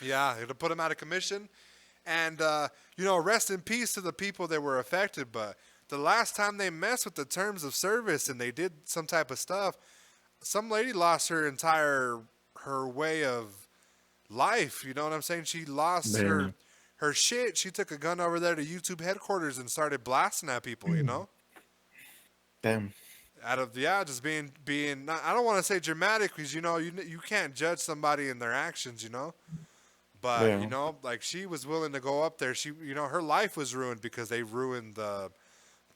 Speaker 2: Yeah, it'll put them out of commission. And, rest in peace to the people that were affected. But the last time they messed with the terms of service and they did some type of stuff, some lady lost her way of life. You know what I'm saying? She lost her shit. She took a gun over there to YouTube headquarters and started blasting at people, you know?
Speaker 3: Damn.
Speaker 2: Just being not, I don't want to say dramatic because, you can't judge somebody in their actions, But, like she was willing to go up there. She, her life was ruined because they ruined the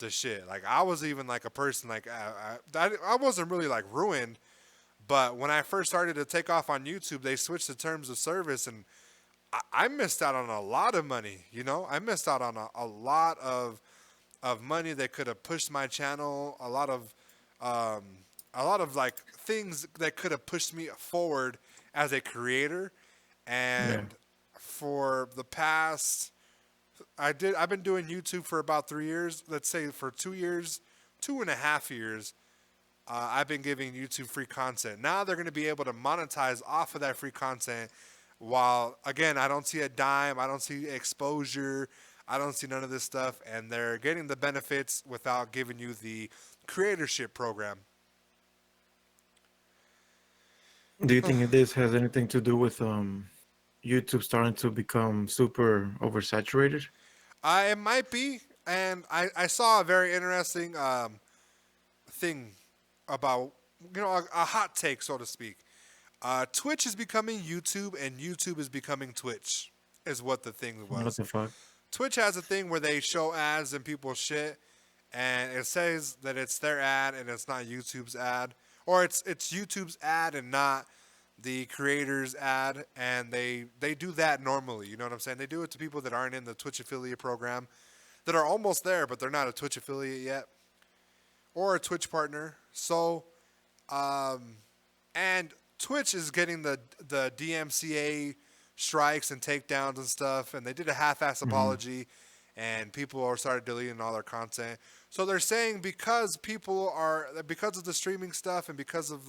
Speaker 2: shit. Like I was even like a person, like I wasn't really like ruined, but when I first started to take off on YouTube, they switched the terms of service and I missed out on a lot of money, I missed out on a lot of money that could have pushed my channel, a lot of like things that could have pushed me forward as a creator. And for the past, I've been doing YouTube for about 3 years. Let's say for 2 years, 2.5 years, I've been giving YouTube free content. Now they're going to be able to monetize off of that free content. While again, I don't see a dime, I don't see exposure, I don't see none of this stuff, and they're getting the benefits without giving you the creatorship program.
Speaker 3: Do you think this has anything to do with YouTube starting to become super oversaturated?
Speaker 2: It might be, and I saw a very interesting thing about, a hot take, so to speak. Twitch is becoming YouTube, and YouTube is becoming Twitch, is what the thing was.
Speaker 3: What the fuck?
Speaker 2: Twitch has a thing where they show ads and people's shit, and it says that it's their ad and it's not YouTube's ad, or it's YouTube's ad and not the creators ad, and they do that normally. You know what I'm saying? They do it to people that aren't in the Twitch affiliate program, that are almost there, but they're not a Twitch affiliate yet, or a Twitch partner. So, and Twitch is getting the DMCA strikes and takedowns and stuff, and they did a half-ass
Speaker 3: Mm-hmm.
Speaker 2: apology, and people are started deleting all their content. So they're saying because of the streaming stuff and because of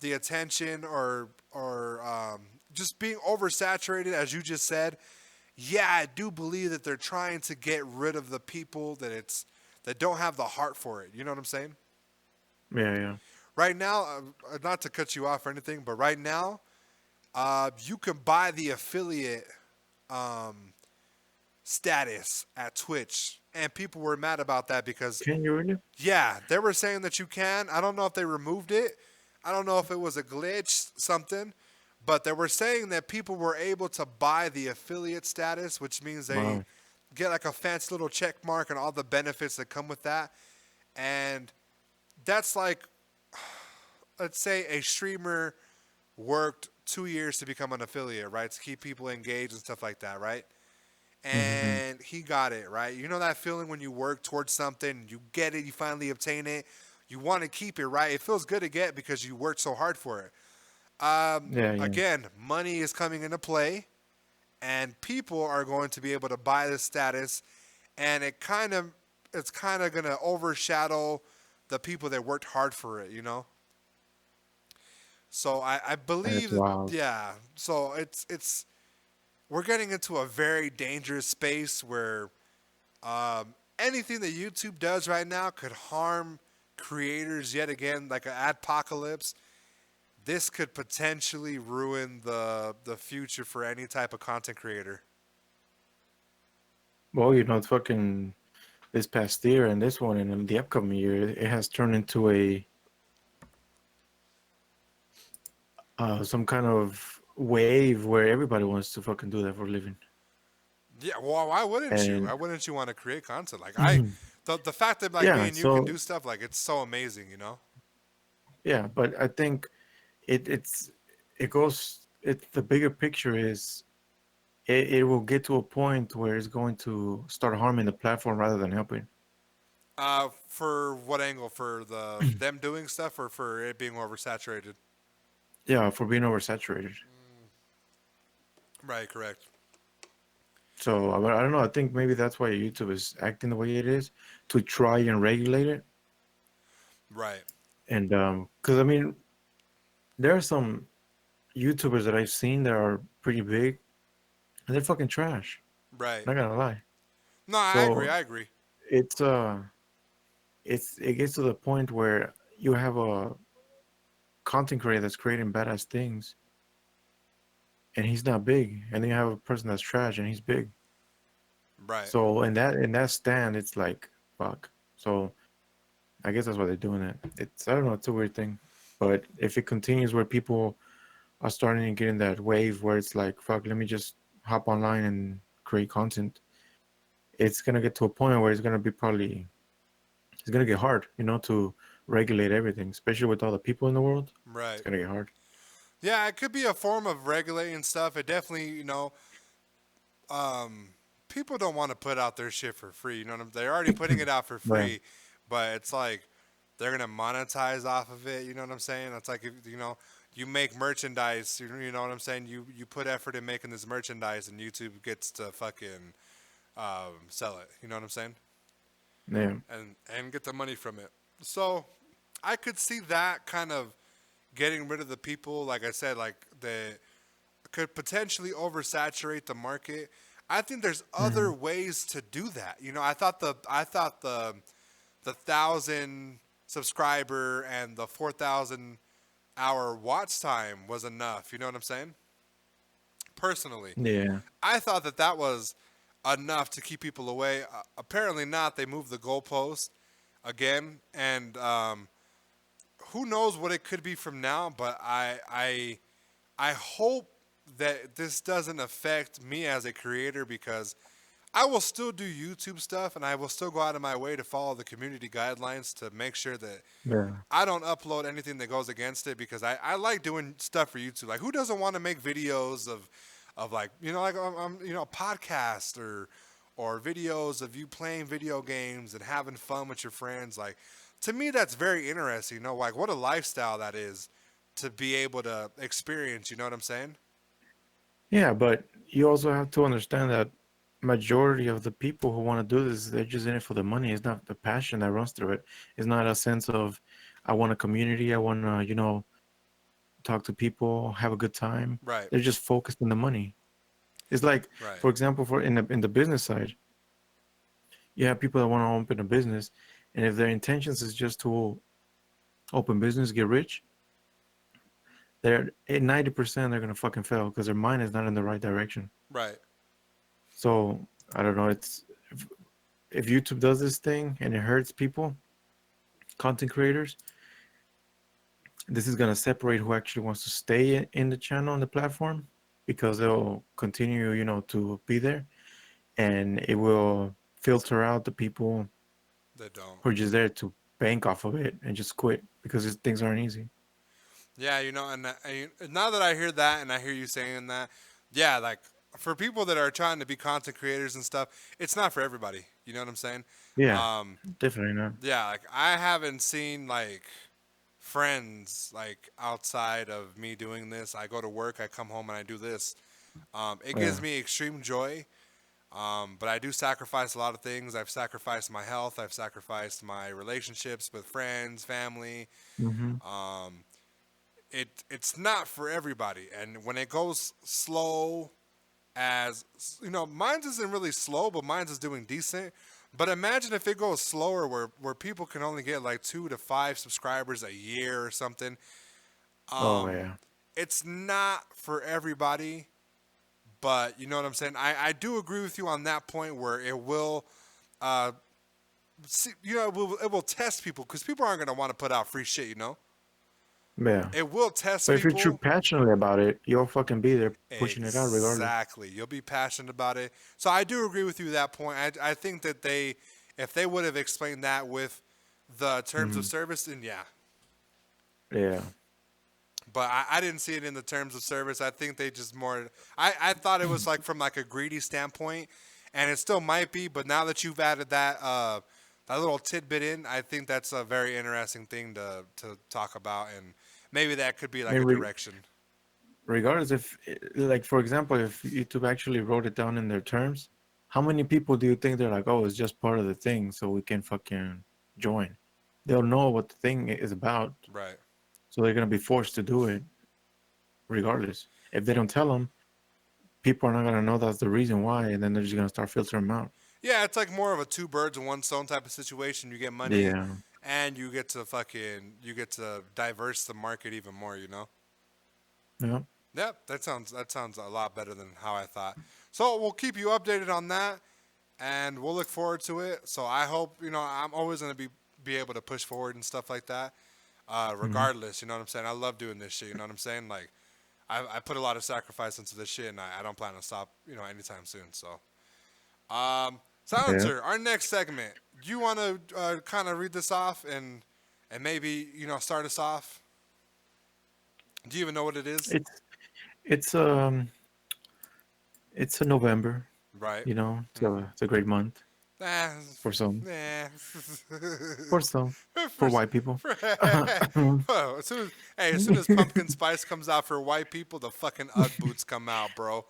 Speaker 2: the attention or just being oversaturated, as you just said. Yeah, I do believe that they're trying to get rid of the people that don't have the heart for it. You know what I'm saying?
Speaker 3: Yeah, yeah.
Speaker 2: Right now, not to cut you off or anything, but right now, you can buy the affiliate um, status at Twitch, and people were mad about that because,
Speaker 3: Can you really?
Speaker 2: yeah, they were saying that you can. I don't know if they removed it. I don't know if it was a glitch, something, but they were saying that people were able to buy the affiliate status, which means they
Speaker 3: Wow.
Speaker 2: get like a fancy little check mark and all the benefits that come with that. And that's like, let's say a streamer worked 2 years to become an affiliate, right? To keep people engaged and stuff like that, right?
Speaker 3: Mm-hmm.
Speaker 2: And he got it, right? You know that feeling when you work towards something, you get it, you finally obtain it, you want to keep it, right? It feels good to get because you worked so hard for it.
Speaker 3: Yeah, yeah.
Speaker 2: Again, money is coming into play, and people are going to be able to buy this status, and it's kind of going to overshadow the people that worked hard for it, you know. So I
Speaker 3: That's
Speaker 2: believe that,
Speaker 3: wild.
Speaker 2: yeah. So it's we're getting into a very dangerous space where anything that YouTube does right now could harm creators yet again, like an adpocalypse. This could potentially ruin the future for any type of content creator.
Speaker 3: Well, it's fucking this past year and this one and in the upcoming year, it has turned into a some kind of wave where everybody wants to fucking do that for a living.
Speaker 2: Yeah, well, why wouldn't you? Why
Speaker 3: And
Speaker 2: wouldn't you want to create content? The fact that like me
Speaker 3: yeah,
Speaker 2: and you can
Speaker 3: so
Speaker 2: do stuff, like it's so amazing, you know?
Speaker 3: yeah, but I think it's it goes it the bigger picture is it will get to a point where it's going to start harming the platform rather than helping.
Speaker 2: For what angle? For them doing stuff, or for it being oversaturated?
Speaker 3: Yeah, for being oversaturated.
Speaker 2: Right, correct.
Speaker 3: So I don't know. I think maybe that's why YouTube is acting the way it is to try and regulate it.
Speaker 2: Right,
Speaker 3: And because I mean, there are some YouTubers that I've seen that are pretty big, and they're fucking trash.
Speaker 2: right.
Speaker 3: Not gonna lie.
Speaker 2: No, I agree.
Speaker 3: So
Speaker 2: I agree.
Speaker 3: it's it gets to the point where you have a content creator that's creating badass things, and he's not big, and then you have a person that's trash and he's big.
Speaker 2: Right.
Speaker 3: So in that stand, it's like fuck. So I guess that's why they're doing it. It's I don't know. It's a weird thing, but if it continues where people are starting to get in that wave where it's like fuck, let me just hop online and create content. It's gonna get to a point where it's gonna get hard, to regulate everything, especially with all the people in the world. It's
Speaker 2: Right.
Speaker 3: gonna get hard.
Speaker 2: Yeah, it could be a form of regulating stuff. It definitely, um, people don't want to put out their shit for free. You know what I'm? They're already putting it out for
Speaker 3: Right.
Speaker 2: free, but it's like they're gonna monetize off of it. You know what I'm saying? It's like if, you make merchandise. You know what I'm saying? You put effort in making this merchandise, and YouTube gets to fucking sell it. You know what I'm saying?
Speaker 3: Yeah.
Speaker 2: And get the money from it. So I could see that kind of getting rid of the people, like I said, like that could potentially oversaturate the market. I think there's other
Speaker 3: Hmm.
Speaker 2: ways to do that. I thought the 1,000 subscriber and the 4,000 hour watch time was enough. You know what I'm saying? Personally,
Speaker 3: Yeah.
Speaker 2: I thought that was enough to keep people away. Apparently not. They moved the goalpost again, and who knows what it could be from now. But I hope that this doesn't affect me as a creator because I will still do YouTube stuff, and I will still go out of my way to follow the community guidelines to make sure that
Speaker 3: Yeah.
Speaker 2: I don't upload anything that goes against it because I like doing stuff for YouTube. Like, who doesn't want to make videos of like, like a podcast or videos of you playing video games and having fun with your friends. Like, to me, that's very interesting. Like what a lifestyle that is to be able to experience. You know what I'm saying?
Speaker 3: Yeah, but you also have to understand that majority of the people who want to do this, they're just in it for the money. It's not the passion that runs through it. It's not a sense of, I want a community. I want to, talk to people, have a good time.
Speaker 2: Right.
Speaker 3: They're just focused on the money. It's like,
Speaker 2: Right.
Speaker 3: for example, for in the business side, you have people that want to open a business, and if their intentions is just to open business, get rich, they're 90% they're gonna fucking fail because their mind is not in the right direction.
Speaker 2: Right.
Speaker 3: So I don't know. It's if YouTube does this thing and it hurts people, content creators, this is gonna separate who actually wants to stay in the channel on the platform because they'll continue, to be there, and it will filter out the people
Speaker 2: They don't.
Speaker 3: who are just there to bank off of it and just quit because things aren't easy.
Speaker 2: Yeah, and now that I hear that and I hear you saying that, yeah, like for people that are trying to be content creators and stuff, it's not for everybody. You know what I'm saying?
Speaker 3: Yeah, definitely not.
Speaker 2: Yeah, like I haven't seen like friends like outside of me doing this. I go to work, I come home, and I do this. It gives
Speaker 3: Yeah.
Speaker 2: me extreme joy. But I do sacrifice a lot of things. I've sacrificed my health. I've sacrificed my relationships with friends, family.
Speaker 3: Hmm.
Speaker 2: Um, it's not for everybody, and when it goes slow, as mine's isn't really slow, but mine's is doing decent. But imagine if it goes slower, where people can only get like 2 to 5 subscribers a year or something.
Speaker 3: Oh
Speaker 2: Um,
Speaker 3: yeah.
Speaker 2: it's not for everybody, but you know what I'm saying. I do agree with you on that point where it will, it will test people because people aren't gonna want to put out free shit.
Speaker 3: Yeah.
Speaker 2: It will test
Speaker 3: But if you're
Speaker 2: people.
Speaker 3: true passionate about it, you'll fucking be there pushing it out regardless.
Speaker 2: Exactly. You'll be passionate about it. So I do agree with you that point. I think that if they would have explained that with the terms of
Speaker 3: Mhm.
Speaker 2: service, then yeah.
Speaker 3: Yeah.
Speaker 2: But I didn't see it in the terms of service. I think they just more. I thought it was like from like a greedy standpoint, and it still might be. But now that you've added that little tidbit in, I think that's a very interesting thing to talk about, and maybe that could be
Speaker 3: I
Speaker 2: like
Speaker 3: mean,
Speaker 2: a direction.
Speaker 3: regardless if, like, for example, if YouTube actually wrote it down in their terms, how many people do you think they're like, oh, it's just part of the thing, so we can fucking join? They'll know what the thing is about,
Speaker 2: Right.
Speaker 3: so they're gonna be forced to do it regardless. If they don't tell them, people are not gonna know that's the reason why, and then they're just gonna start filtering them out.
Speaker 2: Yeah, it's like more of a two birds and one stone type of situation. You get money,
Speaker 3: Yeah.
Speaker 2: and you get to diverse the market even more.
Speaker 3: Yeah.
Speaker 2: Yep, that sounds a lot better than how I thought. So we'll keep you updated on that, and we'll look forward to it. So I hope I'm always gonna be able to push forward and stuff like that.
Speaker 3: Mhm.
Speaker 2: Regardless, you know what I'm saying. I love doing this shit. You know what I'm saying. Like I put a lot of sacrifice into this shit, and I don't plan to stop anytime soon. So.
Speaker 3: Yeah.
Speaker 2: Silencer, our next segment. Do you want to kind of read this off and maybe start us off? Do you even know what it is?
Speaker 3: It's it's um it's a November,
Speaker 2: Right.
Speaker 3: so it's a great month
Speaker 2: Nah.
Speaker 3: for some,
Speaker 2: Nah.
Speaker 3: for some, for white people.
Speaker 2: Whoa, as soon as pumpkin spice comes out for white people, the fucking UGG boots come out, bro.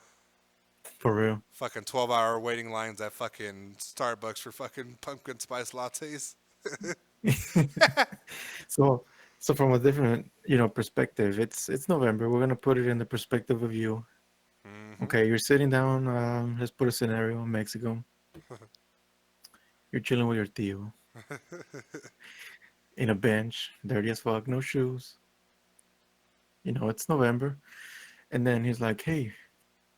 Speaker 3: For real.
Speaker 2: Fucking 12-hour waiting lines at fucking Starbucks for fucking pumpkin spice lattes.
Speaker 3: So so from a different, perspective, it's November. We're gonna put it in the perspective of you.
Speaker 2: Hmm.
Speaker 3: Okay, you're sitting down, let's put a scenario in Mexico. You're chilling with your tío in a bench, dirty as fuck, no shoes. It's November. And then he's like, hey,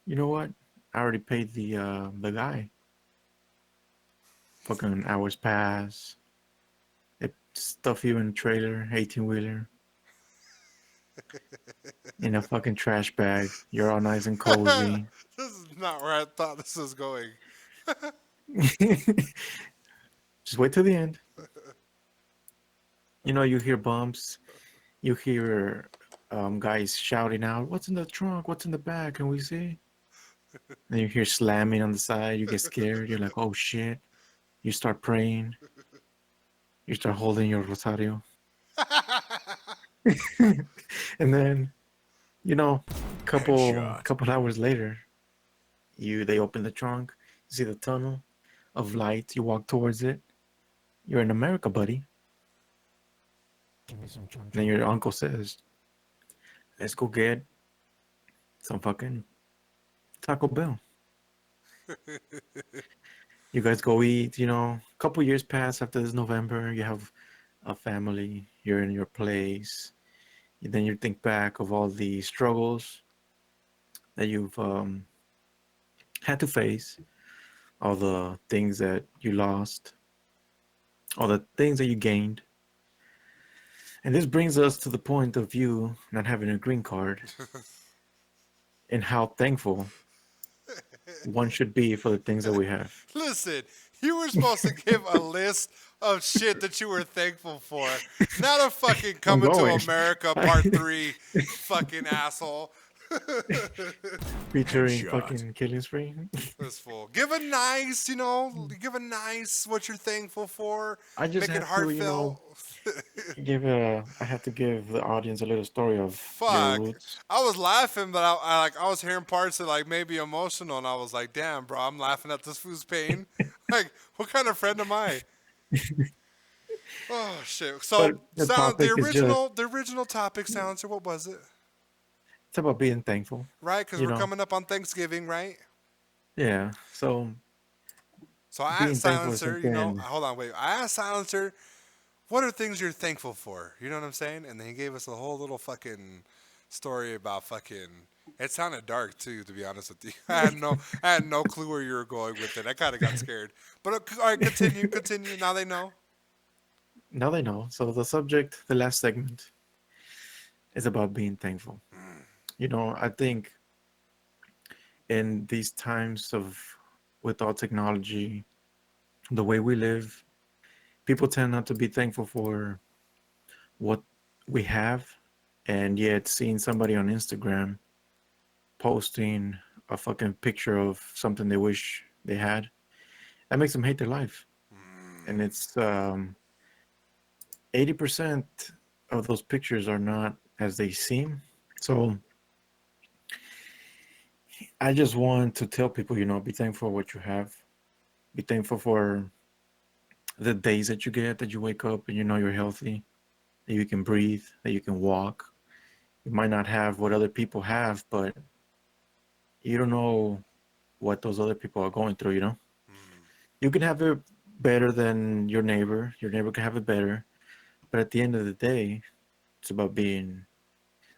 Speaker 3: you know what? I already paid the guy. Fucking hours pass. They stuff you in a trailer, 18-wheeler, in a fucking trash bag. You're all nice and cozy.
Speaker 2: This is not where I thought this was going.
Speaker 3: Just wait till the end. You know, you hear bumps, you hear guys shouting out, "What's in the trunk? What's in the back? Can we see?" And you hear slamming on the side. You get scared. You're like, "Oh shit!" You start praying. You start holding your rosario, and then, you know,
Speaker 1: Headshot.
Speaker 3: couple hours later, they open the trunk. You see the tunnel of light. You walk towards it. You're in America, buddy. Then your uncle says, "Let's go get some fucking Taco Bell." You guys go eat, you know, a couple years pass after this November, you have a family, you're in your place. Then you think back of all the struggles that you've had to face, all the things that you lost, all the things that you gained. And this brings us to the point of you not having a green card and how thankful one should be for the things that we have.
Speaker 2: Listen, you were supposed to give a list of shit that you were thankful for, not a fucking Coming to
Speaker 3: going.
Speaker 2: America Part 3 fucking asshole.
Speaker 3: Featuring
Speaker 1: Headshot.
Speaker 3: fucking Killing Spree.
Speaker 2: This fool. Give a nice, you know, give a nice what you're thankful for.
Speaker 3: I just
Speaker 2: Make it
Speaker 3: have to, you know,
Speaker 2: heartfelt.
Speaker 3: I have to give the audience a little story of your
Speaker 2: Fuck.
Speaker 3: roots.
Speaker 2: I was laughing, but I was hearing parts that like maybe emotional, and I was like, damn, bro, I'm laughing at this fool's pain. Like, what kind of friend am I? Oh shit. So
Speaker 3: But the topic is just,
Speaker 2: the original topic, Silencer, what was it?
Speaker 3: it's about being thankful.
Speaker 2: Right? Because
Speaker 3: You
Speaker 2: we're
Speaker 3: know.
Speaker 2: coming up on Thanksgiving, right?
Speaker 3: Yeah. So
Speaker 2: So I
Speaker 3: being
Speaker 2: asked
Speaker 3: thankful is
Speaker 2: Silencer, you know,
Speaker 3: something.
Speaker 2: hold on, wait. I asked Silencer, what are things you're thankful for? You know what I'm saying? And then he gave us a whole little fucking story about fucking. It sounded dark too, to be honest with you. I had no clue where you were going with it. I kind of got scared. But all right, continue. Now they know.
Speaker 3: Now they know. So the subject, the last segment, is about being thankful. You know, I think in these times of with all technology, the way we live, people tend not to be thankful for what we have, and yet seeing somebody on Instagram posting a fucking picture of something they wish they had, that makes them hate their life. And it's 80% of those pictures are not as they seem. So I just want to tell people, you know, be thankful for what you have. Be thankful for the days that you get, that you wake up and you know you're healthy, that you can breathe, that you can walk. You might not have what other people have, but you don't know what those other people are going through, you know? You can have it better than your neighbor. Your neighbor can have it better. But at the end of the day, it's about being,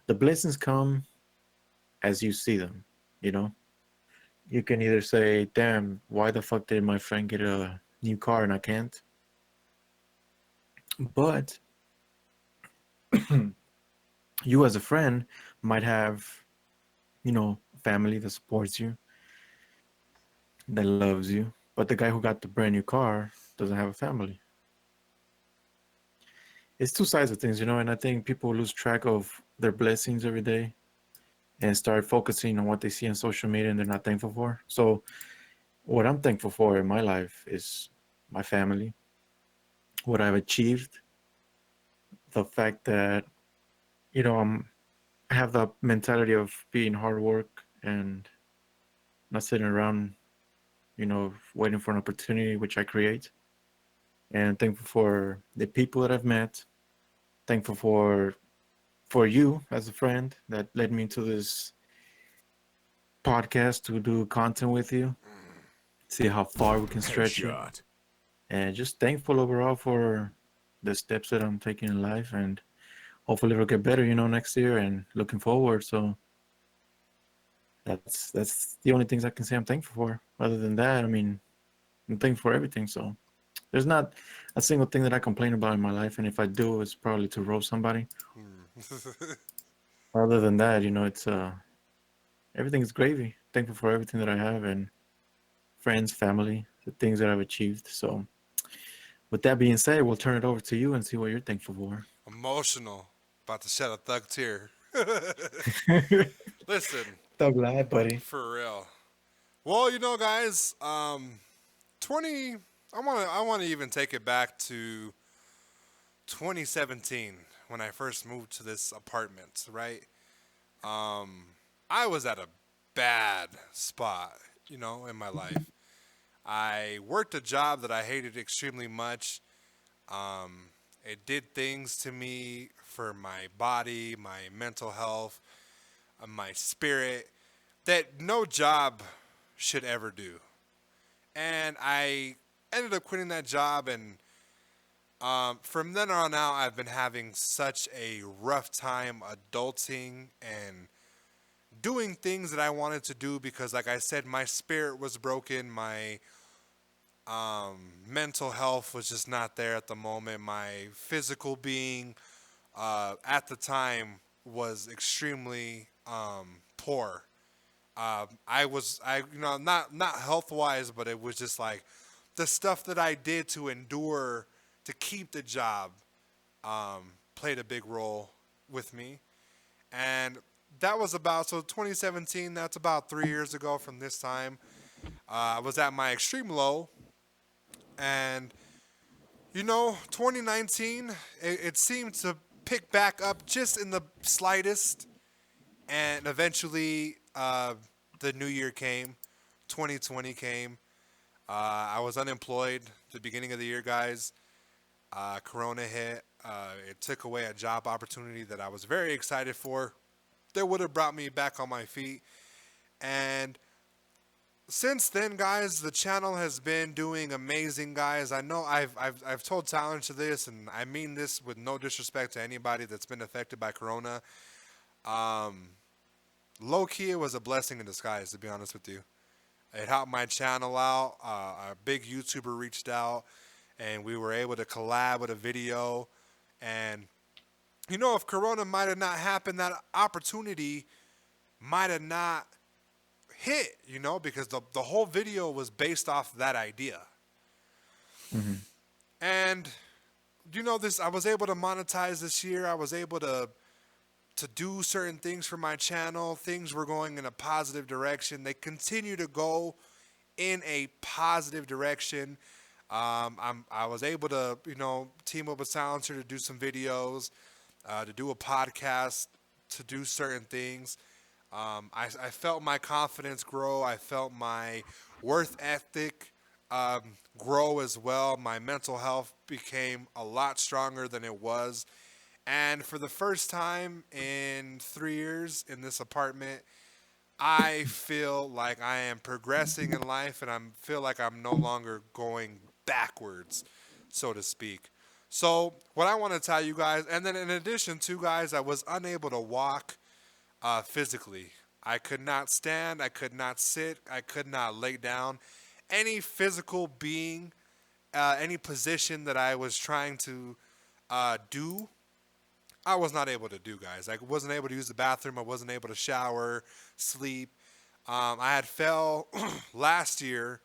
Speaker 3: the blessings come as you see them, you know? You can either say, damn, why the fuck did my friend get a new car and I can't? But you as a friend might have, you know, family that supports you, that loves you. But the guy who got the brand new car doesn't have a family. It's two sides of things, you know, and I think people lose track of their blessings every day and start focusing on what they see on social media and they're not thankful for. So what I'm thankful for in my life is my family, what I've achieved, the fact that, you know, I have the mentality of being hard work and not sitting around, you know, waiting for an opportunity which I create. And thankful for the people that I've met. Thankful for you as a friend that led me to this podcast to do content with you. See how far we can stretch it.
Speaker 1: Headshot.
Speaker 3: And just thankful overall for the steps that I'm taking in life, and hopefully it'll get better, you know, next year, and looking forward. So that's the only things I can say I'm thankful for. Other than that, I mean, I'm thankful for everything. So there's not a single thing that I complain about in my life, and if I do, it's probably to roast somebody. Other than that, you know, it's everything's gravy. Thankful for everything that I have, and friends, family, the things that I've achieved. So, with that being said, we'll turn it over to you and see what you're thankful for.
Speaker 2: Emotional. About to shed a thug tear. Listen,
Speaker 3: Thug life, buddy.
Speaker 2: for real. Well, guys, 20. I want to even take it back to 2017 when I first moved to this apartment. Right. I was at a bad spot, in my life. I worked a job that I hated extremely much. It did things to me for my body, my mental health, my spirit that no job should ever do. And I ended up quitting that job, and from then on out, I've been having such a rough time adulting and doing things that I wanted to do because, like I said, my spirit was broken. My mental health was just not there at the moment. My physical being at the time was extremely poor. Not health wise, but it was just like the stuff that I did to endure to keep the job played a big role with me. And that was about, so 2017, that's about 3 years ago from this time. I was at my extreme low. And, 2019, it seemed to pick back up just in the slightest. And eventually, the new year came. 2020 came. I was unemployed at the beginning of the year, guys. Corona hit. It took away a job opportunity that I was very excited for. That would have brought me back on my feet. And since then, guys, the channel has been doing amazing, guys. I know I've told Talon to this, and I mean this with no disrespect to anybody that's been affected by Corona. Low key, it was a blessing in disguise, to be honest with you. It helped my channel out. A big YouTuber reached out, and we were able to collab with a video. And if Corona might have not happened, that opportunity might have not hit, because the whole video was based off that idea.
Speaker 3: Mm-hmm.
Speaker 2: And, I was able to monetize this year. I was able to do certain things for my channel. Things were going in a positive direction. They continue to go in a positive direction. I was able to, team up with Silencer to do some videos, to do a podcast, to do certain things. I felt my confidence grow. I felt my worth ethic grow as well. My mental health became a lot stronger than it was. And for the first time in 3 years in this apartment, I feel like I am progressing in life, and I feel like I'm no longer going backwards, so to speak. So what I want to tell you guys, and then in addition to, guys, I was unable to walk physically. I could not stand, I could not sit, I could not lay down. Any physical being, any position that I was trying to do, I was not able to do, guys. I wasn't able to use the bathroom. I wasn't able to shower, sleep. I had fell last year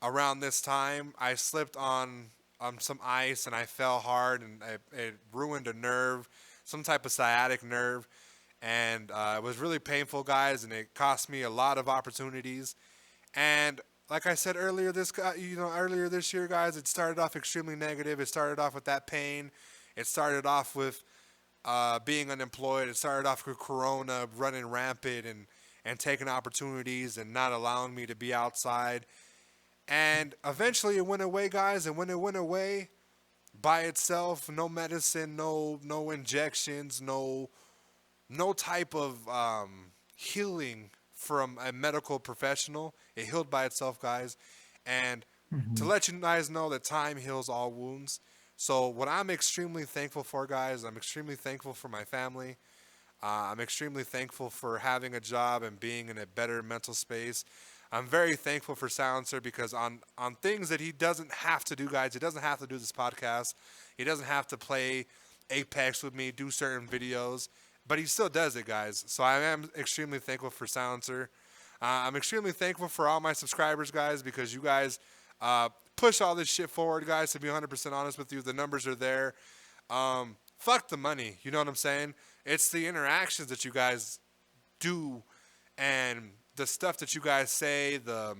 Speaker 2: around this time. I slipped on some ice and I fell hard, and it ruined a nerve, some type of sciatic nerve. And it was really painful, guys, and it cost me a lot of opportunities. And like I said earlier earlier this year, guys, it started off extremely negative. It started off with that pain. It started off with being unemployed. It started off with Corona running rampant and taking opportunities and not allowing me to be outside. And eventually it went away, guys. And when it went away by itself, no medicine, no injections, no type of healing from a medical professional. It healed by itself, guys. And to let you guys know that time heals all wounds. So what I'm extremely thankful for, guys, I'm extremely thankful for my family. I'm extremely thankful for having a job and being in a better mental space. I'm very thankful for Silencer because on things that he doesn't have to do, guys, he doesn't have to do this podcast. He doesn't have to play Apex with me, do certain videos, but he still does it, guys. So I am extremely thankful for Silencer. I'm extremely thankful for all my subscribers, guys, because you guys push all this shit forward, guys. To be 100% honest with you, the numbers are there. Fuck the money, you know what I'm saying? It's the interactions that you guys do and the stuff that you guys say, the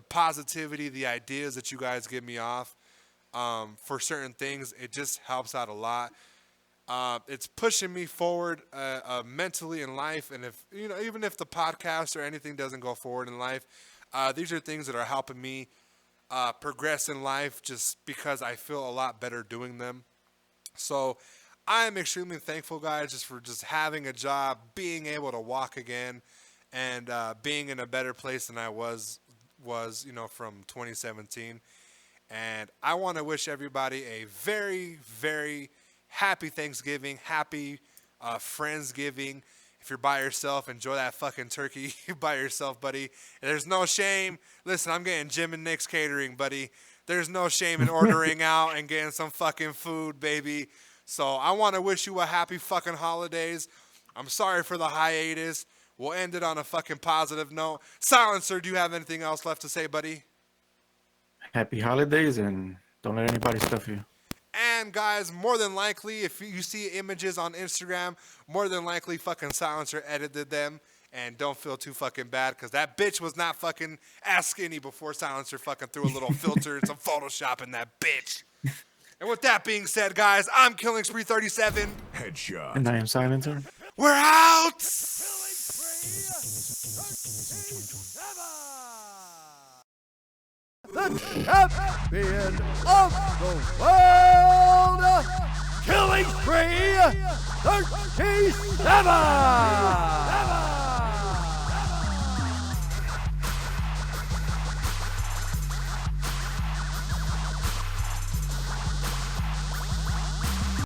Speaker 2: positivity, the ideas that you guys give me off for certain things. It just helps out a lot. It's pushing me forward mentally in life, and if even if the podcast or anything doesn't go forward in life, these are things that are helping me progress in life just because I feel a lot better doing them. So I am extremely thankful, guys, just for just having a job, being able to walk again, and being in a better place than I was from 2017. And I want to wish everybody a very, very happy Thanksgiving, happy Friendsgiving. If you're by yourself, enjoy that fucking turkey by yourself, buddy. There's no shame. Listen, I'm getting Jim and Nick's catering, buddy. There's no shame in ordering out and getting some fucking food, baby. So I want to wish you a happy fucking holidays. I'm sorry for the hiatus. We'll end it on a fucking positive note. Silencer, do you have anything else left to say, buddy?
Speaker 3: Happy holidays, and don't let anybody stuff you.
Speaker 2: And guys, more than likely, if you see images on Instagram, more than likely fucking Silencer edited them. And don't feel too fucking bad, because that bitch was not fucking as skinny before Silencer fucking threw a little filter and some Photoshop in that bitch. And with that being said, guys, I'm Killing Spree 37.
Speaker 1: Headshot.
Speaker 3: And I am Silencer.
Speaker 2: We're out!
Speaker 4: The champion of the world, Killing Spree 37!